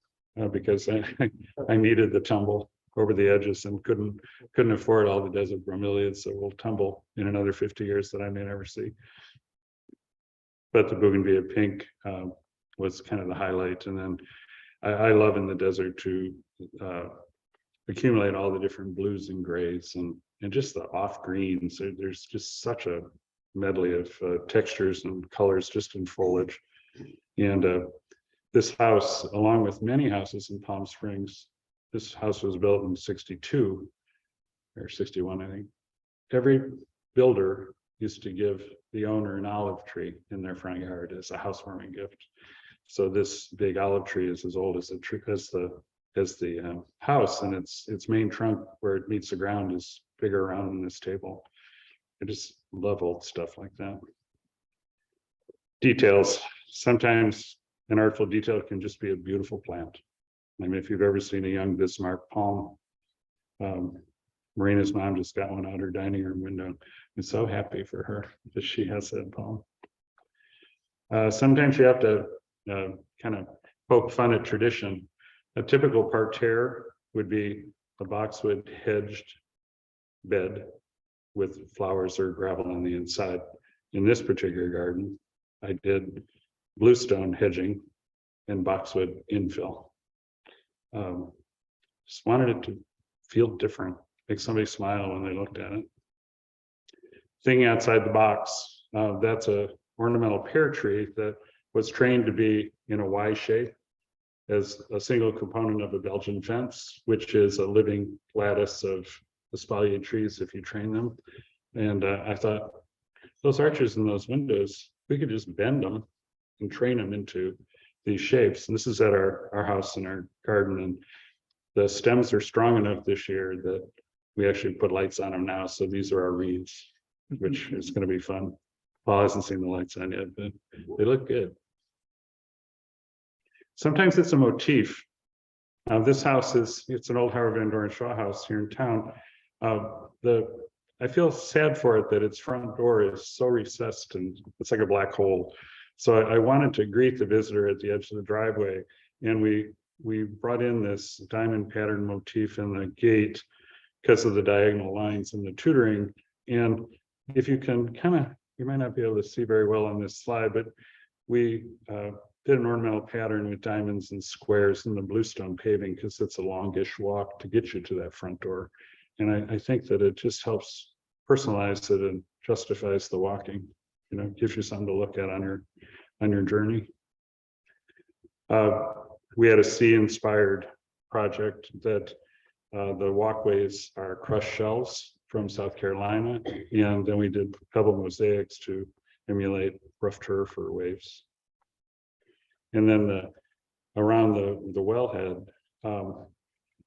because I needed the tumble over the edges and couldn't afford all the desert bromeliads, so we'll tumble in another 50 years that I may never see. But the bougainvillea pink was kind of the highlight. And then I love in the desert to accumulate all the different blues and grays and just the off greens. There's just such a medley of textures and colors just in foliage. And this house, along with many houses in Palm Springs, this house was built in 62 or 61, I think. Every builder used to give the owner an olive tree in their front yard as a housewarming gift. So this big olive tree is as old as the tree, as the house, and its main trunk where it meets the ground is bigger around than this table. I just love old stuff like that. Details. Sometimes an artful detail can just be a beautiful plant. I mean, if you've ever seen a young Bismarck palm, Marina's mom just got one out her dining room window. I'm so happy for her that she has that palm. Sometimes you have to kind of poke fun at tradition. A typical parterre would be a boxwood hedged bed with flowers or gravel on the inside. In this particular garden, I did bluestone hedging and boxwood infill. Just wanted it to feel different, make somebody smile when they looked at it. Thing outside the box, that's a ornamental pear tree that was trained to be in a Y shape as a single component of a Belgian fence, which is a living lattice of espalier trees if you train them. And I thought, those arches in those windows, we could just bend them and train them into these shapes. And this is at our house in our garden, and the stems are strong enough this year that we actually put lights on them now. So these are our reeds. which is going to be fun. Paul hasn't seen the lights on yet, but they look good. Sometimes it's a motif. This house it's an old Howard Van Doren Shaw house here in town. I feel sad for it that its front door is so recessed and it's like a black hole. So I wanted to greet the visitor at the edge of the driveway, and we brought in this diamond pattern motif in the gate because of the diagonal lines and the tutoring. And if you can you might not be able to see very well on this slide, but we did an ornamental pattern with diamonds and squares in the bluestone paving because it's a longish walk to get you to that front door. And I think that it just helps personalize it and justifies the walking, gives you something to look at on your journey. We had a sea inspired project that the walkways are crushed shells from South Carolina. And then we did pebble mosaics to emulate rough turf or waves. And then around the wellhead,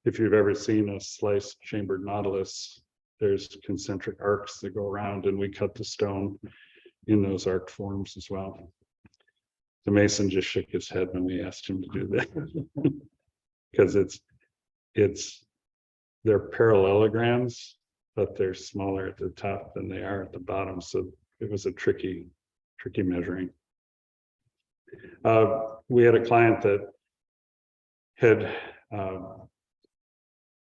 if you've ever seen a sliced chambered nautilus, there's concentric arcs that go around, and we cut the stone in those arc forms as well. The mason just shook his head when we asked him to do that, because they're parallelograms, but they're smaller at the top than they are at the bottom. So it was a tricky measuring. We had a client that had,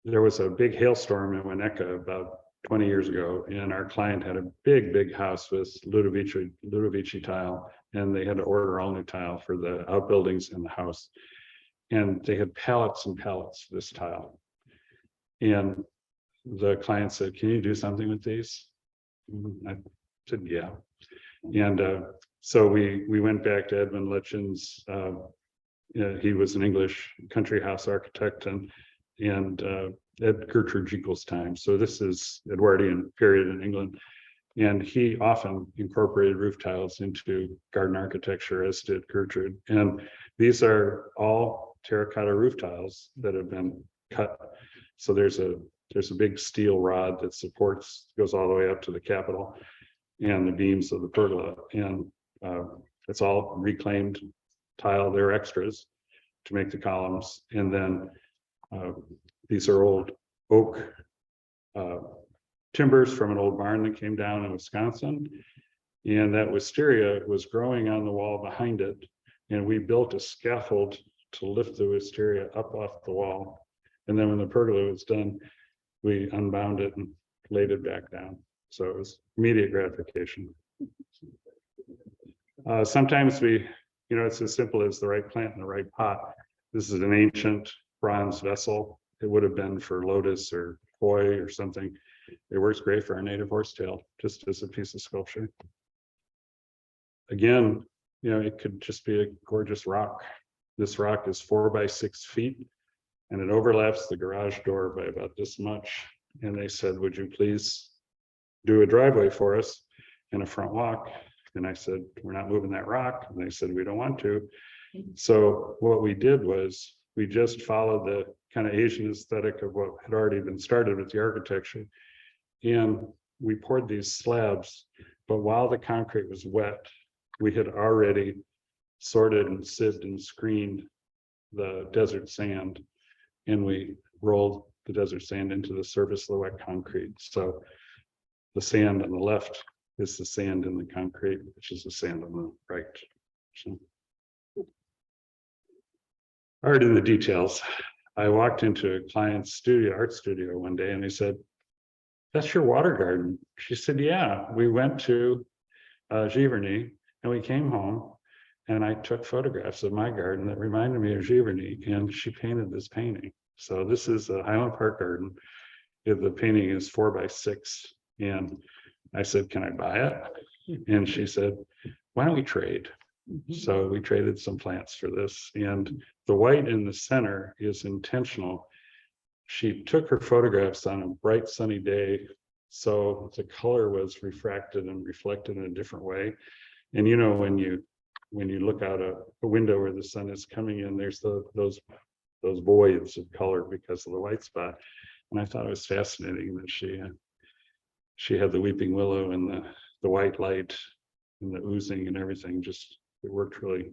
there was a big hailstorm in Winnetka about 20 years ago, and our client had a big house with Ludovici tile, and they had to order all new tile for the outbuildings in the house. And they had pallets and pallets of this tile. And the client said, "Can you do something with these?" I said, "Yeah." And so we went back to Edmund Litchin's. He was an English country house architect, and at Gertrude Jekyll's time. So this is Edwardian period in England. And he often incorporated roof tiles into garden architecture, as did Gertrude. And these are all terracotta roof tiles that have been cut. So there's a big steel rod that goes all the way up to the Capitol and the beams of the pergola. And it's all reclaimed tile. They're extras to make the columns. And then these are old oak timbers from an old barn that came down in Wisconsin. And that wisteria was growing on the wall behind it. And we built a scaffold to lift the wisteria up off the wall. And then when the pergola was done, we unbound it and laid it back down. So it was immediate gratification. Sometimes it's as simple as the right plant in the right pot. This is an ancient bronze vessel. It would have been for lotus or koi or something. It works great for our native horsetail, just as a piece of sculpture. Again, it could just be a gorgeous rock. This rock is 4 by 6 feet, and it overlaps the garage door by about this much. And they said, "Would you please do a driveway for us and a front walk?" And I said, "We're not moving that rock." And they said, "We don't want to." So what we did was we just followed the kind of Asian aesthetic of what had already been started with the architecture. And we poured these slabs, but while the concrete was wet, we had already sorted and sieved and screened the desert sand. And we rolled the desert sand into the surface of the wet concrete. So the sand on the left is the sand in the concrete, which is the sand on the right. So, art in the details. I walked into a client's art studio one day, and they said, "That's your water garden." She said, "Yeah, we went to Giverny and we came home and I took photographs of my garden that reminded me of Giverny, and she painted this painting." So this is a Highland Park garden. The painting is 4 by 6. And I said, "Can I buy it?" And she said, "Why don't we trade?" So we traded some plants for this. And the white in the center is intentional. She took her photographs on a bright sunny day, so the color was refracted and reflected in a different way. And when you look out a window where the sun is coming in, there's those voids of color because of the white spot. And I thought it was fascinating that she she had the weeping willow and the white light and the oozing and everything. Just it worked really,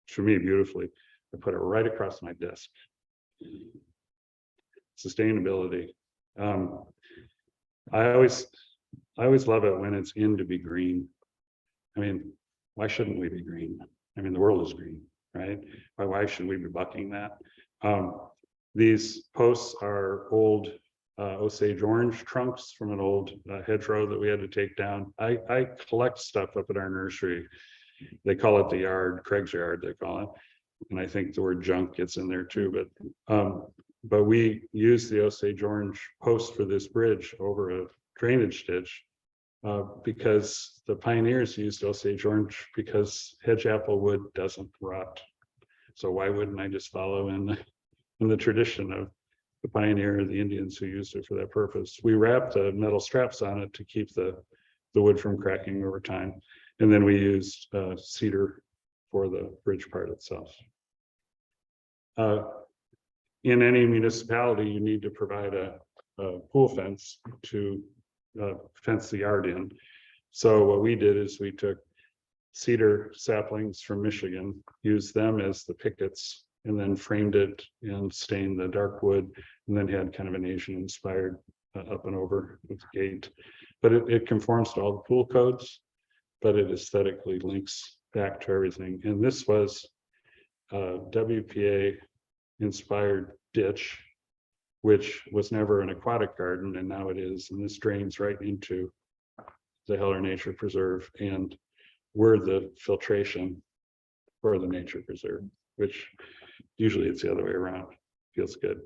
for me, beautifully. I put it right across my desk. Sustainability. I always love it when it's in to be green. I mean, why shouldn't we be green? I mean, the world is green, right? Why should we be bucking that? These posts are old Osage orange trunks from an old hedgerow that we had to take down. I collect stuff up at our nursery. They call it the yard, Craig's yard, they call it. And I think the word junk gets in there too, but we use the Osage orange post for this bridge over a drainage ditch because the pioneers used Osage orange because hedge apple wood doesn't rot. So why wouldn't I just follow in the tradition of the pioneer, the Indians who used it for that purpose? We wrapped the metal straps on it to keep the wood from cracking over time. And then we used cedar for the bridge part itself. In any municipality, you need to provide a pool fence to fence the yard in. So what we did is we took cedar saplings from Michigan, used them as the pickets, and then framed it and stained the dark wood, and then had kind of an Asian inspired up and over with the gate. But it conforms to all the pool codes, but it aesthetically links back to everything. And this was WPA inspired ditch, which was never an aquatic garden, and now it is. And this drains right into the Heller Nature Preserve, and we're the filtration for the nature preserve, which usually it's the other way around. Feels good.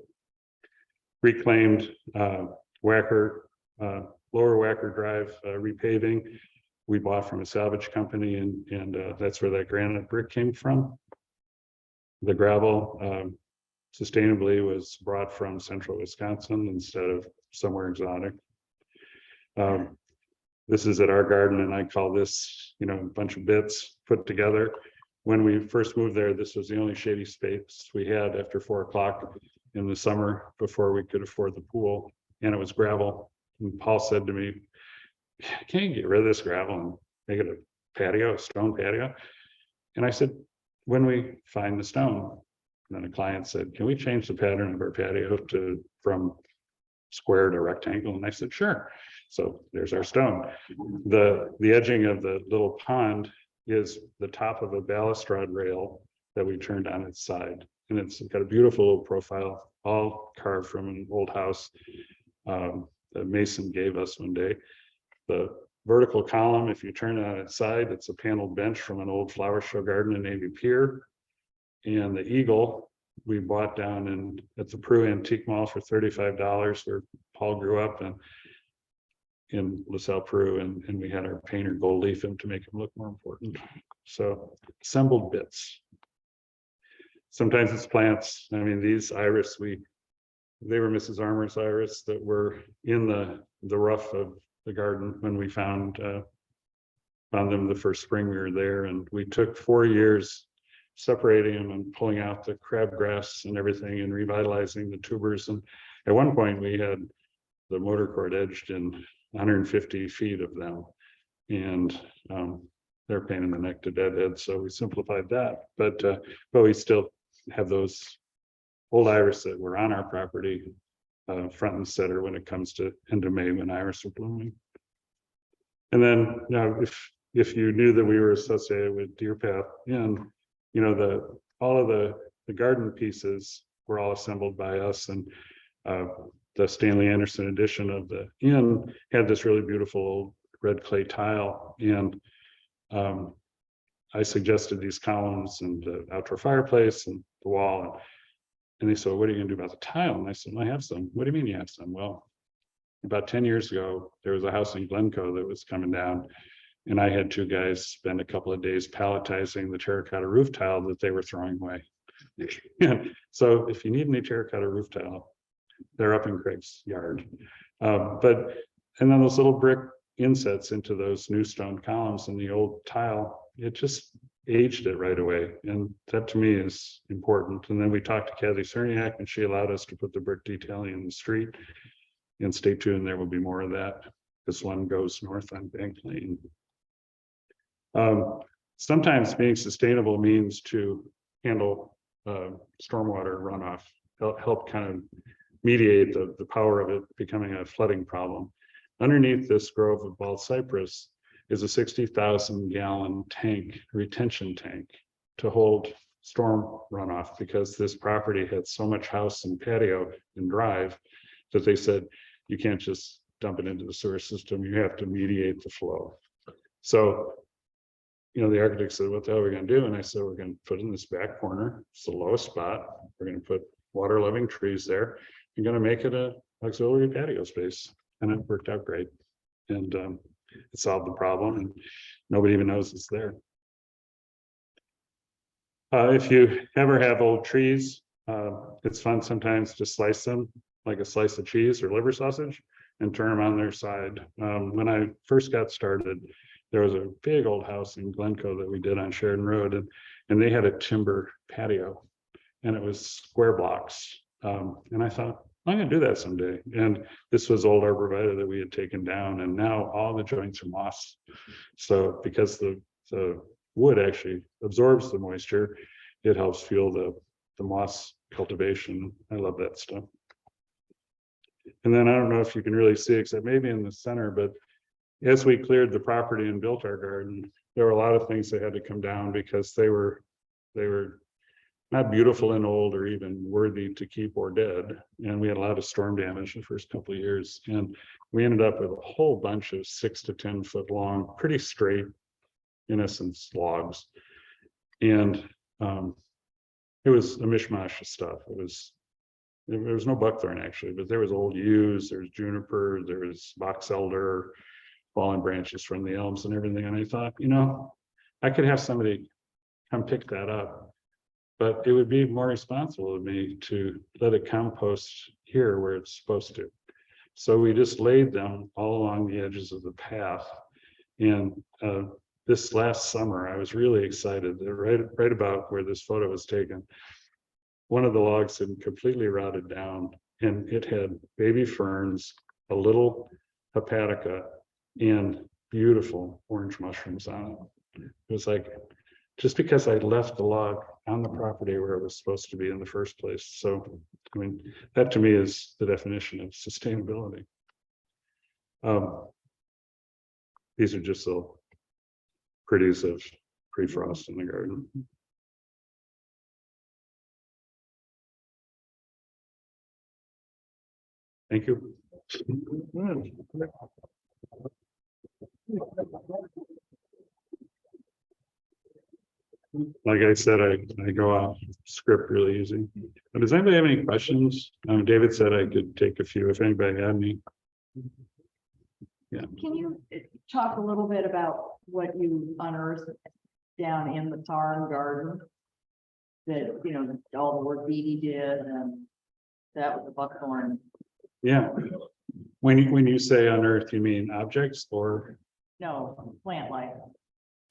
Reclaimed Wacker, lower Wacker Drive repaving. We bought from a salvage company, and that's where that granite brick came from. The gravel sustainably was brought from central Wisconsin instead of somewhere exotic. This is at our garden, and I call this, a bunch of bits put together. When we first moved there, this was the only shady space we had after 4 o'clock in the summer before we could afford the pool, and it was gravel. And Paul said to me, "Can't you get rid of this gravel and make it a patio, a stone patio?" And I said, "When we find the stone." And then a client said, "Can we change the pattern of our patio from square to rectangle?" And I said, "Sure." So there's our stone. The edging of the little pond is the top of a balustrade rail that we turned on its side. And it's got a beautiful little profile, all carved from an old house that Mason gave us one day. The vertical column, if you turn it on its side, it's a paneled bench from an old flower show garden in Navy Pier. And the eagle we bought down at the Peru Antique Mall for $35, where Paul grew up in LaSalle, Peru, and we had our painter gold leaf him to make him look more important. So assembled bits. Sometimes it's plants. I mean, these iris, they were Mrs. Armour's iris that were in the rough of the garden when we found them the first spring we were there. And we took 4 years separating them and pulling out the crabgrass and everything and revitalizing the tubers. And at one point we had the motor cord edged in 150 feet of them, and they're a pain in the neck to deadhead, so we simplified that. But we still have those old iris that were on our property front and center when it comes to end of May when iris are blooming. And then if you knew that we were associated with Deer Path Inn, all of the garden pieces were all assembled by us, and the Stanley Anderson edition of the inn had this really beautiful old red clay tile, and I suggested these columns and the outdoor fireplace and the wall, and they said, "What are you going to do about the tile?" And I said, "I have some." "What do you mean you have some?" "Well, about 10 years ago, there was a house in Glencoe that was coming down, and I had 2 guys spend a couple of days palletizing the terracotta roof tile that they were throwing away." So if you need any terracotta roof tile, they're up in Craig's yard. And then those little brick insets into those new stone columns in the old tile, it just aged it right away. And that to me is important. And then we talked to Kathy Cerniak, and she allowed us to put the brick detailing in the street. And stay tuned, there will be more of that. This one goes north on Bank Lane. Sometimes being sustainable means to handle stormwater runoff, help kind of mediate the power of it becoming a flooding problem. Underneath this grove of bald cypress is a 60,000 gallon tank, retention tank, to hold storm runoff, because this property had so much house and patio and drive that they said you can't just dump it into the sewer system, you have to mediate the flow. So, you know, the architect said, what the hell are we going to do? And I said, we're going to put in this back corner, it's the lowest spot, we're going to put water loving trees there, you're going to make it a auxiliary patio space. And it worked out great, and it solved the problem, and nobody even knows it's there. If you ever have old trees, it's fun sometimes to slice them like a slice of cheese or liver sausage and turn them on their side. When I first got started, there was a big old house in Glencoe that we did on Sheridan Road, and they had a timber patio, and it was square blocks. And I thought, I'm going to do that someday. And this was old arborvitae that we had taken down, and now all the joints are moss. So because the wood actually absorbs the moisture, it helps fuel the moss cultivation. I love that stuff. And then I don't know if you can really see, except maybe in the center, but as we cleared the property and built our garden, there were a lot of things that had to come down because they were not beautiful and old or even worthy to keep or dead. And we had a lot of storm damage the first couple of years. And we ended up with a whole bunch of 6 to 10 foot long, pretty straight, in essence, logs. And it was a mishmash of stuff. There was no buckthorn actually, but there was old yews, there was juniper, there was box elder, fallen branches from the elms and everything. And I thought, you know, I could have somebody come pick that up, but it would be more responsible of me to let it compost here where it's supposed to. So we just laid them all along the edges of the path. And this last summer, I was really excited that right about where this photo was taken, one of the logs had completely rotted down, and it had baby ferns, a little hepatica, and beautiful orange mushrooms on it. It was like, just because I left the log on the property where it was supposed to be in the first place. So, I mean, that to me is the definition of sustainability. These are just little pretties of pre-frost in the garden. Thank you. Like I said, I go off script really easy. But does anybody have any questions? David said I could take a few if anybody had any. Yeah. Can you talk a little bit about what you unearthed down in the farm garden? That, you know, all the work Dee did, and that was the buckthorn. Yeah. When you say unearth, you mean objects or? No, plant life.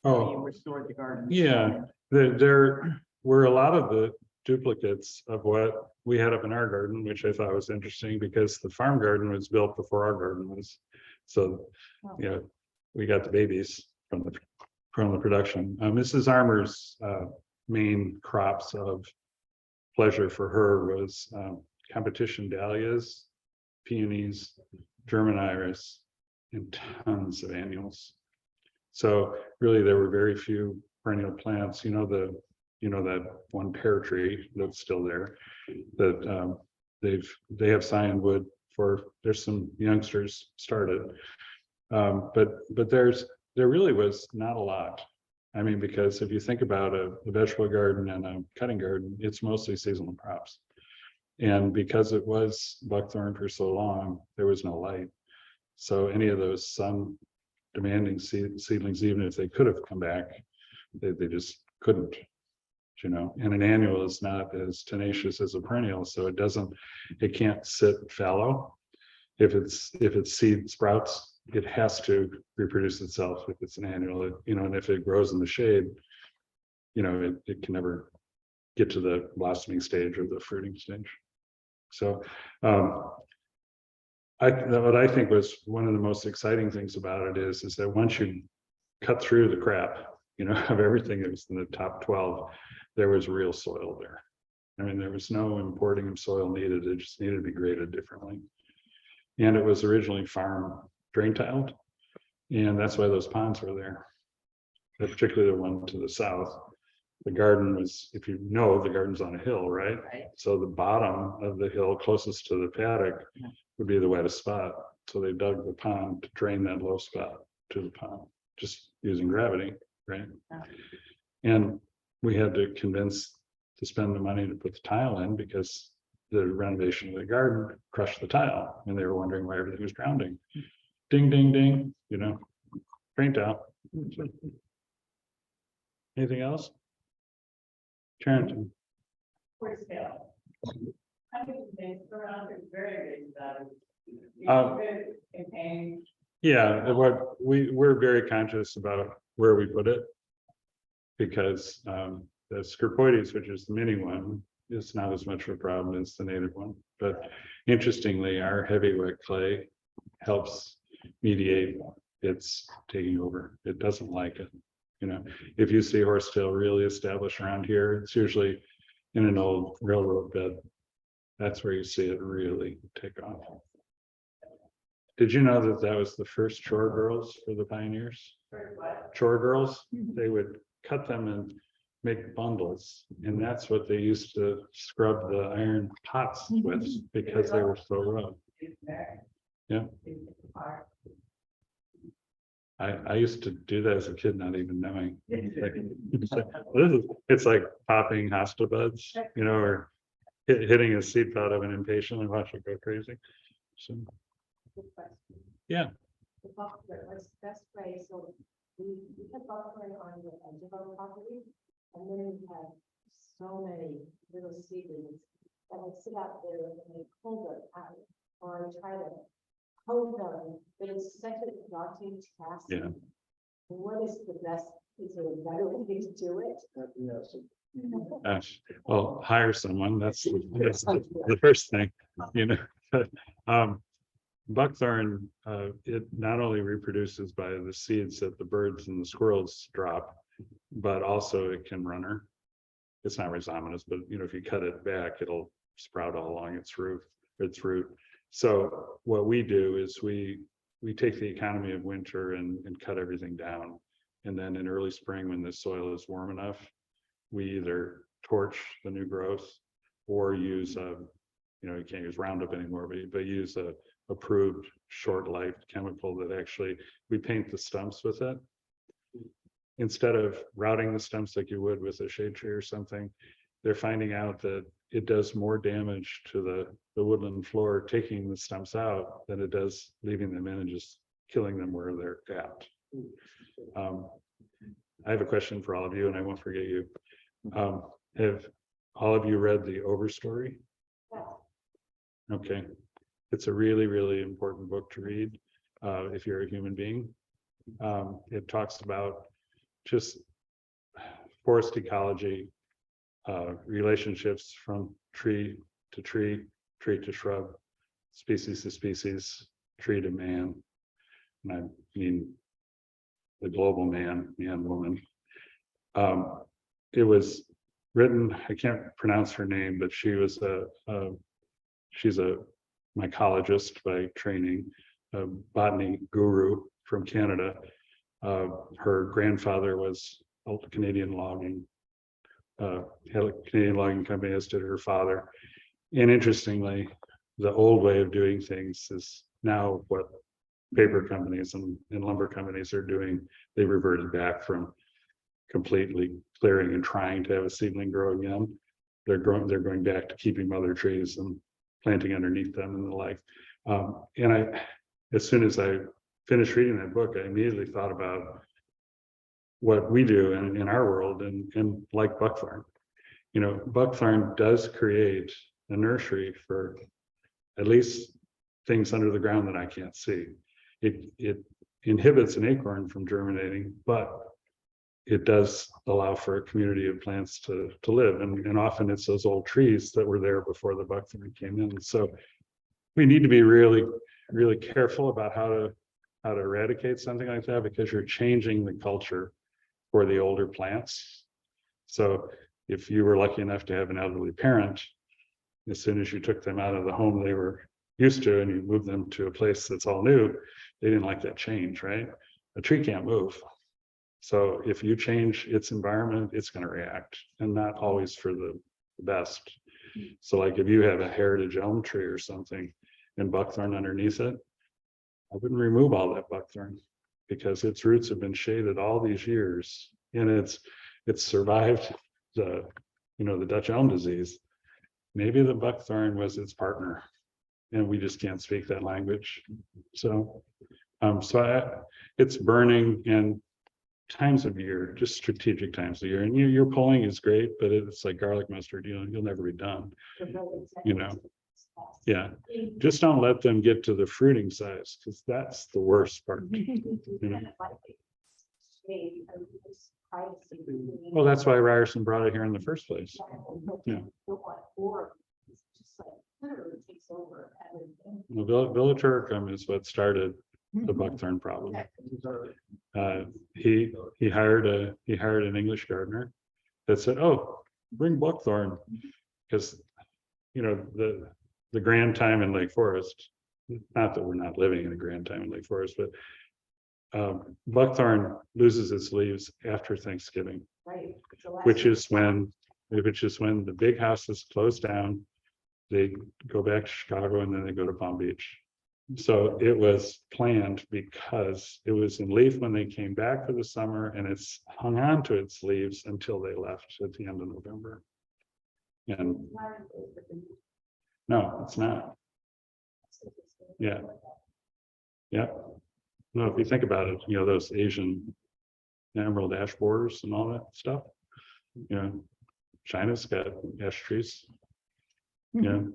Oh. You restored the garden. Yeah, there were a lot of the duplicates of what we had up in our garden, which I thought was interesting because the farm garden was built before our garden was. So, you know, we got the babies from the production. Mrs. Armour's main crops of pleasure for her was competition dahlias, peonies, German iris, and tons of annuals. So really, there were very few perennial plants. You know that one pear tree that's still there. That they have signed wood for. There's some youngsters started, but there really was not a lot. I mean, because if you think about a vegetable garden and a cutting garden, it's mostly seasonal crops, and because it was buckthorn for so long, there was no light. So any of those sun demanding seedlings, even if they could have come back, they just couldn't, you know. And an annual is not as tenacious as a perennial, so it can't sit fallow. If its seed sprouts, it has to reproduce itself if it's an annual, you know. And if it grows in the shade, you know, it can never get to the blossoming stage or the fruiting stage. So What I think was one of the most exciting things about it is that once you cut through the crap, of everything that was in the top 12, there was real soil there. I mean, there was no importing of soil needed. It just needed to be graded differently. And it was originally farm drain tiled. And that's why those ponds were there. But particularly the one to the south. The garden was, if you know, the garden's on a hill, right? Right. So the bottom of the hill closest to the paddock would be the wettest spot. So they dug the pond to drain that low spot to the pond, just using gravity, right? Yeah. And we had to convince to spend the money to put the tile in because the renovation of the garden crushed the tile and they were wondering why everything was drowning. Ding, ding, ding, drain tile. Anything else? Carrington. Yeah, what we're very conscious about where we put it. Because the Scripoides, which is the mini one, is not as much of a problem as the native one. But interestingly, our heavy wet clay helps mediate its taking over. It doesn't like it. If you see horsetail really established around here, it's usually in an old railroad bed. That's where you see it really take off. Did you know that that was the first chore girls for the pioneers? Chore girls, they would cut them and make bundles. And that's what they used to scrub the iron pots with because they were so rough. Yeah. I used to do that as a kid, not even knowing. It's like popping hosta buds, or hitting a seed pod of an impatient and watch it go crazy. So, yeah. The buffer, what's the best way? So we had buffering on the edge of our property, and then we had so many little seedlings that would sit out there and they pull them out, or try to hold them, but it's such a daunting task. Yeah. What is the best, is there a better way to do it? Yes. Gosh, well, hire someone. That's the first thing, Buckthorn, it not only reproduces by the seeds that the birds and the squirrels drop, but also it can runner. It's not rhizomatous, but if you cut it back, it'll sprout all along its root. So what we do is we take the economy of winter and cut everything down. And then in early spring, when the soil is warm enough, we either torch the new growth or use you can't use Roundup anymore, but use a approved short-lived chemical that actually we paint the stumps with it. Instead of routing the stumps like you would with a shade tree or something, they're finding out that it does more damage to the woodland floor taking the stumps out than it does leaving them in and just killing them where they're at. I have a question for all of you, and I won't forget you. Have all of you read the Overstory? Okay. It's a really, really important book to read if you're a human being. It talks about just forest ecology, relationships from tree to tree, tree to shrub, species to species, tree to man. And I mean the global man, woman. It was written, I can't pronounce her name, but she was she's a mycologist by training, a botany guru from Canada. Her grandfather was a Canadian logging, had a Canadian logging company, as did her father. And interestingly, the old way of doing things is now what paper companies and lumber companies are doing. They reverted back from completely clearing and trying to have a seedling grow again. They're going back to keeping mother trees and planting underneath them and the like. And as soon as I finished reading that book, I immediately thought about what we do in our world and like buckthorn. Buckthorn does create a nursery for at least things under the ground that I can't see. It inhibits an acorn from germinating, but it does allow for a community of plants to live. And often it's those old trees that were there before the buckthorn came in. So we need to be really really careful about how to eradicate something like that, because you're changing the culture for the older plants. So if you were lucky enough to have an elderly parent, as soon as you took them out of the home they were used to and you moved them to a place that's all new, they didn't like that change, right? A tree can't move. So if you change its environment, it's going to react, and not always for the best. So like if you have a heritage elm tree or something and buckthorn underneath it, I wouldn't remove all that buckthorn, because its roots have been shaded all these years, and it's survived the the Dutch elm disease. Maybe the buckthorn was its partner, and we just can't speak that language. So it's burning and times of year, just strategic times of year. And your pulling is great, but it's like garlic mustard, you'll never be done. Yeah, just don't let them get to the fruiting size, because that's the worst part. Well, that's why Ryerson brought it here in the first place. Yeah. Village is what started the buckthorn problem. He hired an English gardener that said, "Oh, bring buckthorn," because the grand time in Lake Forest. Not that we're not living in a grand time in Lake Forest, but buckthorn loses its leaves after Thanksgiving, Right. which is when the big houses close down. They go back to Chicago and then they go to Palm Beach. So it was planned because it was in leaf when they came back for the summer, and it's hung on to its leaves until they left at the end of November. And no, it's not. Yeah. Yeah. No, if you think about it, those Asian emerald ash borers and all that stuff, China's got ash trees. It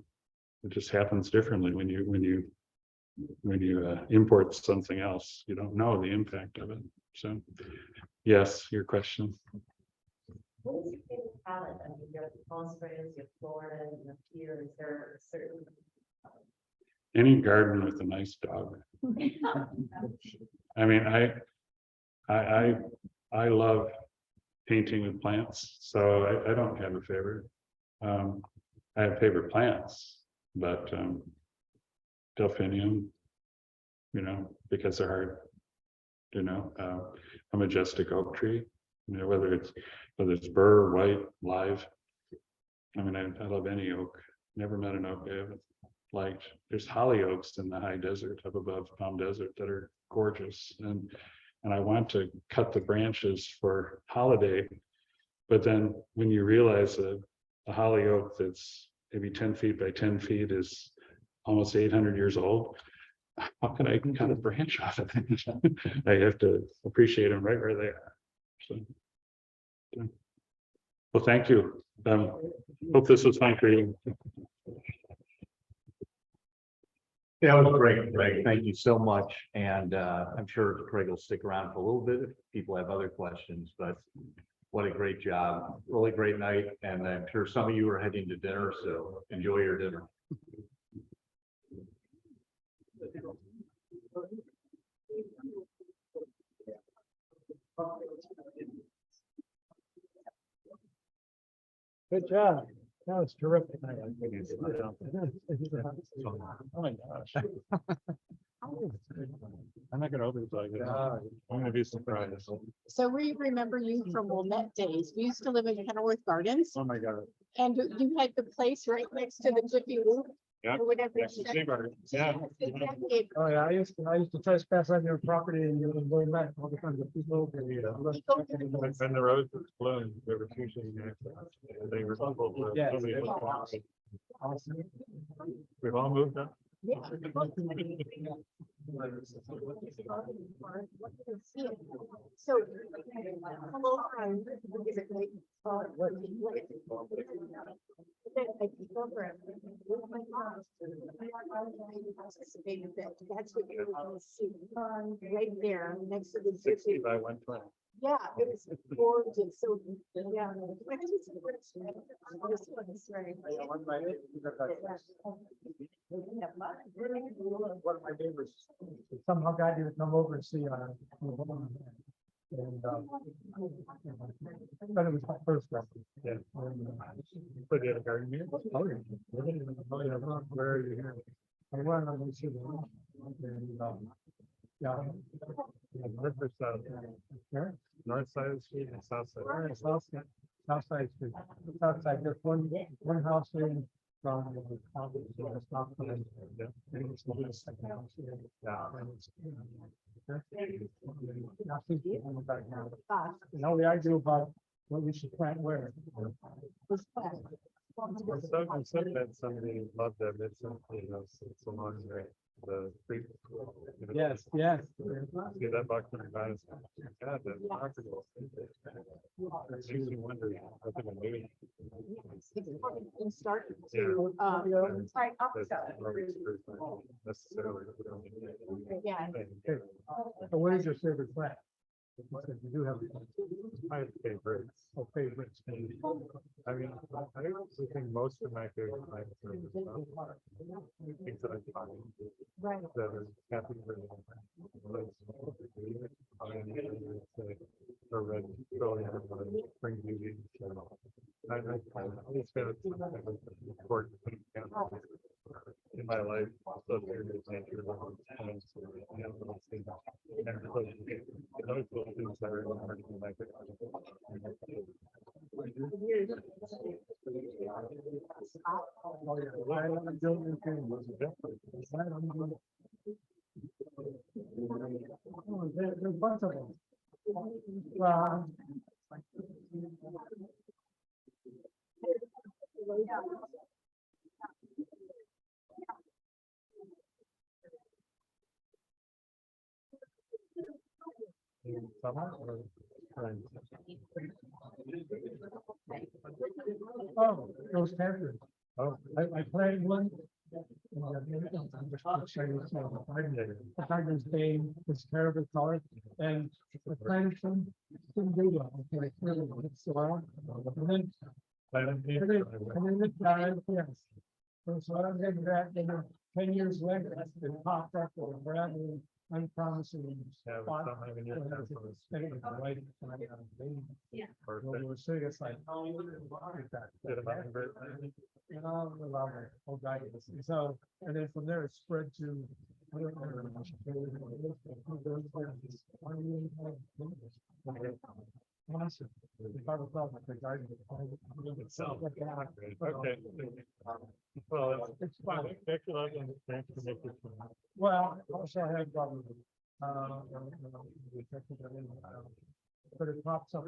just happens differently when you import something else. You don't know the impact of it. So yes, your question. What is your favorite palette? I mean, you have Palm Springs, you have Florida, you have here. Is there a certain? Any garden with a nice dog. I mean, I love painting with plants, so I don't have a favorite. I have favorite plants, but delphinium, because they're hard. A majestic oak tree, whether it's burr, white, live. I mean, I love any oak. Never met an oak I haven't liked. There's holly oaks in the high desert up above Palm Desert that are gorgeous, and I want to cut the branches for holiday, but then when you realize that a holly oak that's maybe 10 feet by 10 feet is almost 800 years old, how can I cut a branch off of it? I have to appreciate them right where they are. So, well, thank you. Hope this was fun for you. Yeah, it was great, Craig. Thank you so much. And I'm sure Craig will stick around for a little bit if people have other questions, but what a great job. Really great night. And I'm sure some of you are heading to dinner, so enjoy your dinner. Good job. That was terrific. Oh my gosh. I'm not gonna open it like that. I'm gonna be surprised. So we remember you from Wilmette days. We used to live in Kenilworth Gardens, Oh my God. and you had the place right next to the Jiffy Lube. Yeah. Or whatever. Next to Seabird. Yeah. Exactly. Oh, yeah, I used to trespass on your property and you were going back all the time to people. When the roads were blown, there were usually they were. Yeah. We've all moved up. Yeah. So. Hello, friend. Is it great? Then I keep over. That's what you're going to see right there next to the. 60 by 120. Yeah, it was gorgeous. So, yeah. This one is very. One of my neighbors somehow got you to come over and see, and, but it was my first record. Yeah. But the other garden here. Oh, yeah. Oh, yeah, where are you here? I went on to see them. And, yeah. River side, Here. north side of the street and south side. All right, South side street. South side, there's one house in from the south side. Yeah. And it's the second house here. Yeah. And it's, I think it's on the back now. And all we argue about what we should plant where. I'm so glad somebody loved that. It's something, it's along the street. Yes, yes. See that box in the back? God, that's remarkable. It makes me wonder, I think maybe. And start Yeah. to, Sorry, Necessarily. yeah. So what is your favorite plant? You said you do have I have favorites. a favorite. I mean, I actually think most of my favorite plants are things that I find Right. that are happy for me. A red trillium, spring beauty. I it's been important in my life. So there's nature. Those little things that are important in my Oh, yeah. Right on the building thing was different. Right on the building. Oh, there's a bunch of them. Well, in summer or spring. oh, those peppers. Oh, I planted one. The tiger's name was terrible color and I planted some, didn't do well. Okay, I cleared it with soil. And then it died, yes. So I don't think that, 10 years later, it popped up with a brand new unpromising yeah, with spot. some having your And pencils. Well, Perfect. we're seeing it's like, oh, like that. Did it happen very- You know, we love it, oh, guidance. And so, and then from there it spread to. Awesome. If I recall, like the garden. Itself. Okay. Well, It's fun. thanks a lot, and thanks for making it. Well, also I have, but it pops up.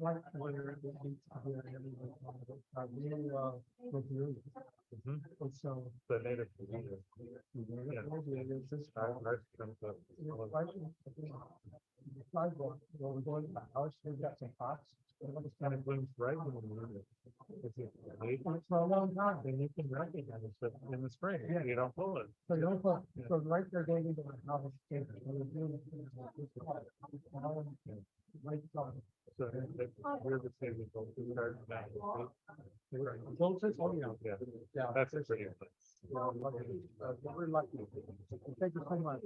Like where it needs to be, review. Mhm. And so. The native. Ours comes up. Sidewalk, where we're going to the house, we've got some pots. Kind of blooms right when you need it. If it's late, For a long time. then you can recognize it in the spring. Yeah. You don't pull it. So you don't put, so right there going into the house. Right side. So we're the same as those who start now. Those is, oh, yeah. Yeah, Yeah. that's a pretty place. Yeah, lucky. We're lucky. Thank you so much.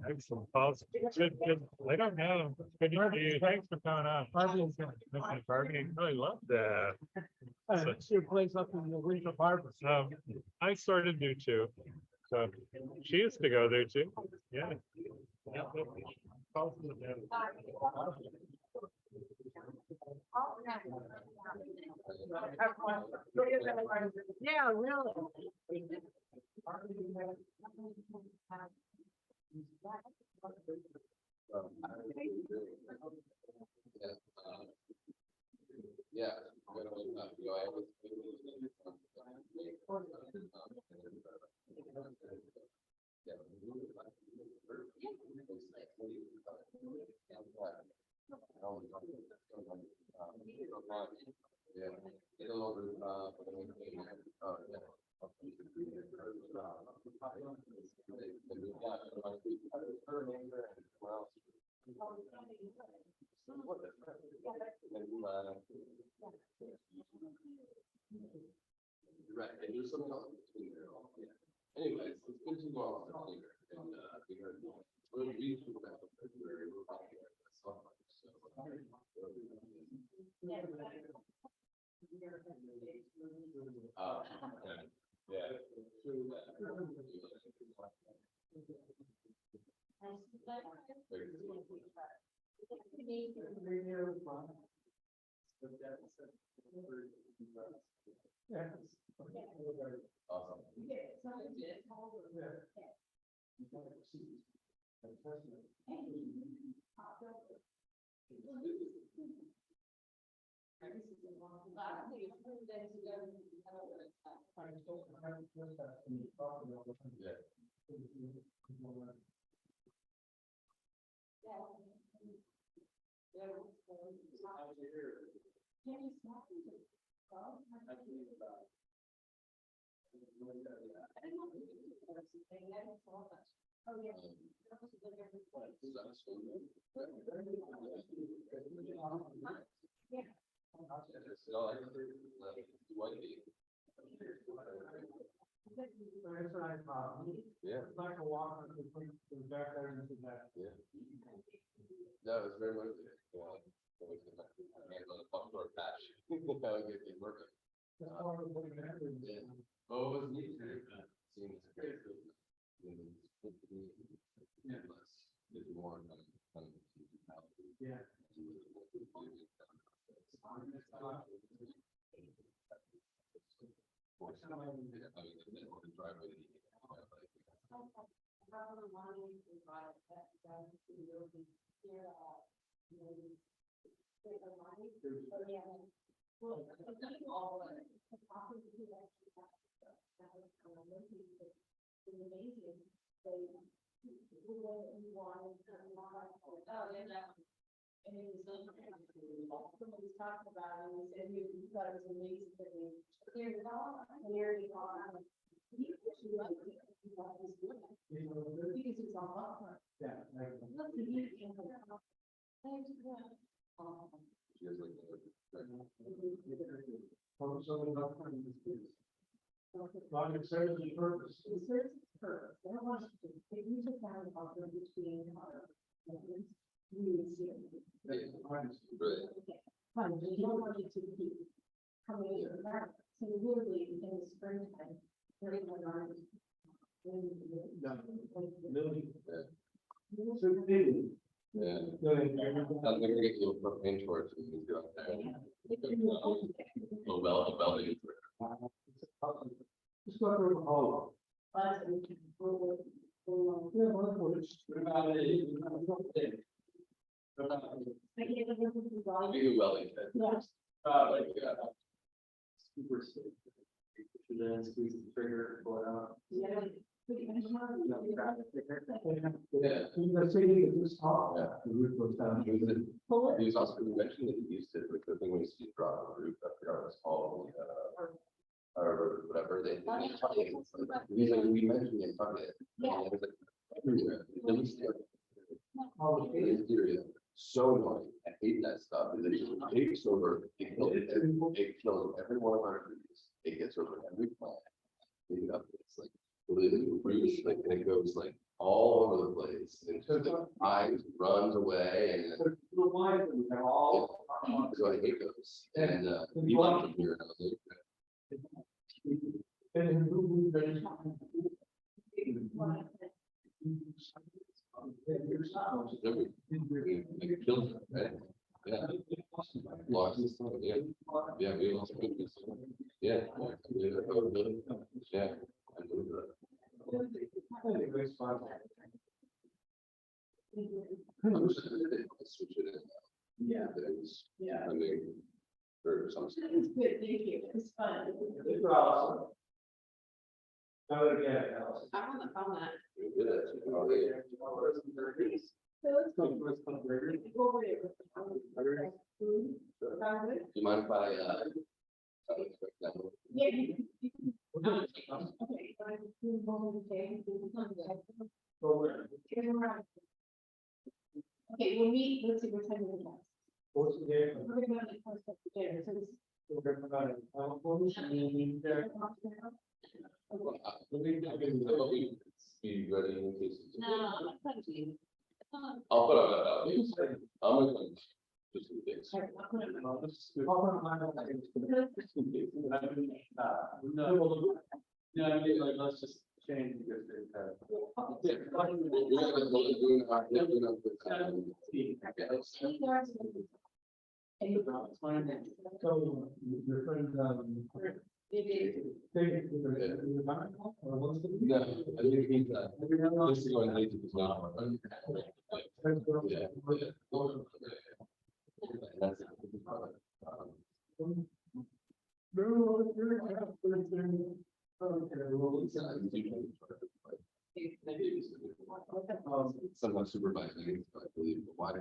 Excellent. Paul's good. I don't know. Good to see you. Thanks for coming on. Mr. Barbie, I really love that. It's your place up in the Winter Harbor. I sort of do too. So she used to go there too. Yeah. Yeah, really. Yeah. Yeah. It'll over, Right, and there's something else between there. Yeah. Anyways, it's been too long since I've been here, and we heard. We should have been February, we're about to get the summer, so. Yeah. It's like a walk on the back there into that. Yeah. That was very motivating. Hands on the buckboard patch. That would get me working. That's why we're putting that in. Yeah. Oh, it was neat. Seeing this great. Yeah. There's more than. Yeah. And he was somebody was talking about it, and he said he thought it was amazing that he cleared it all, cleared it all. He actually liked it. He thought it was good. Because it's all up. Yeah. Look, he can. Thank you. Logic serves its purpose. It serves its purpose. They don't want to, they usually found a buffer between our. Really serious. Right. Fun, you don't want it to keep coming in your environment. So really, in the springtime, very good garden. Yeah. I'm gonna get you a propane torch and you go out there. A well. Just go through the hall. You do well, like, yeah. Super safe. Then squeeze the trigger, pull it out. Yeah. The city is this tall. Yeah. The roof goes down. He was also, he mentioned that he used it with the thing when he brought the roof up here on his hall, or whatever they. He's like, we mentioned it, talking it. Yeah. It was so annoying. I hate that stuff. It just takes over. It kills every one of our trees. It gets over every plant. It's like really roots, like, and it goes like all over the place. And just the eyes runs away and. So I hate those. And he went from here and I was like. It kills it, right? Yeah. Lost this stuff, yeah. Yeah, we lost goodness. Yeah. Yeah. I moved it. Switch it in. Yeah. Things. Yeah. I mean, or something. It's good, thank you, it's fun. It's awesome. Do it again, Alice. I want to found that. We did it. Oh, yeah. So let's go over it. Do you mind if I, Yeah. Okay. Okay, we'll meet, let's see what time we have. Be ready in case. No. I'll put up that. I'm gonna. Just in case. Let's just change. So, your friend, No, I think he's, this is going late to this now. Yeah. That's- Someone supervising, I believe, but why?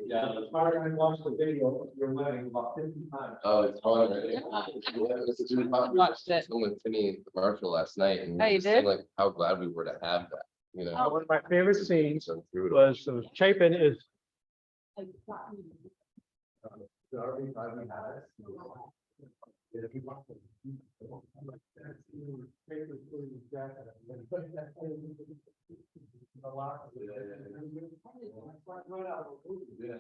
Yeah, as far as I watched the video, you're wedding about 50 times. Oh, it's fun, right? Yeah, Watched it. With Timmy Marshall last night, and Oh, you just saying, did? like how glad we were to have that, you know. One of my favorite scenes So through it all. was Chapin is. Yeah.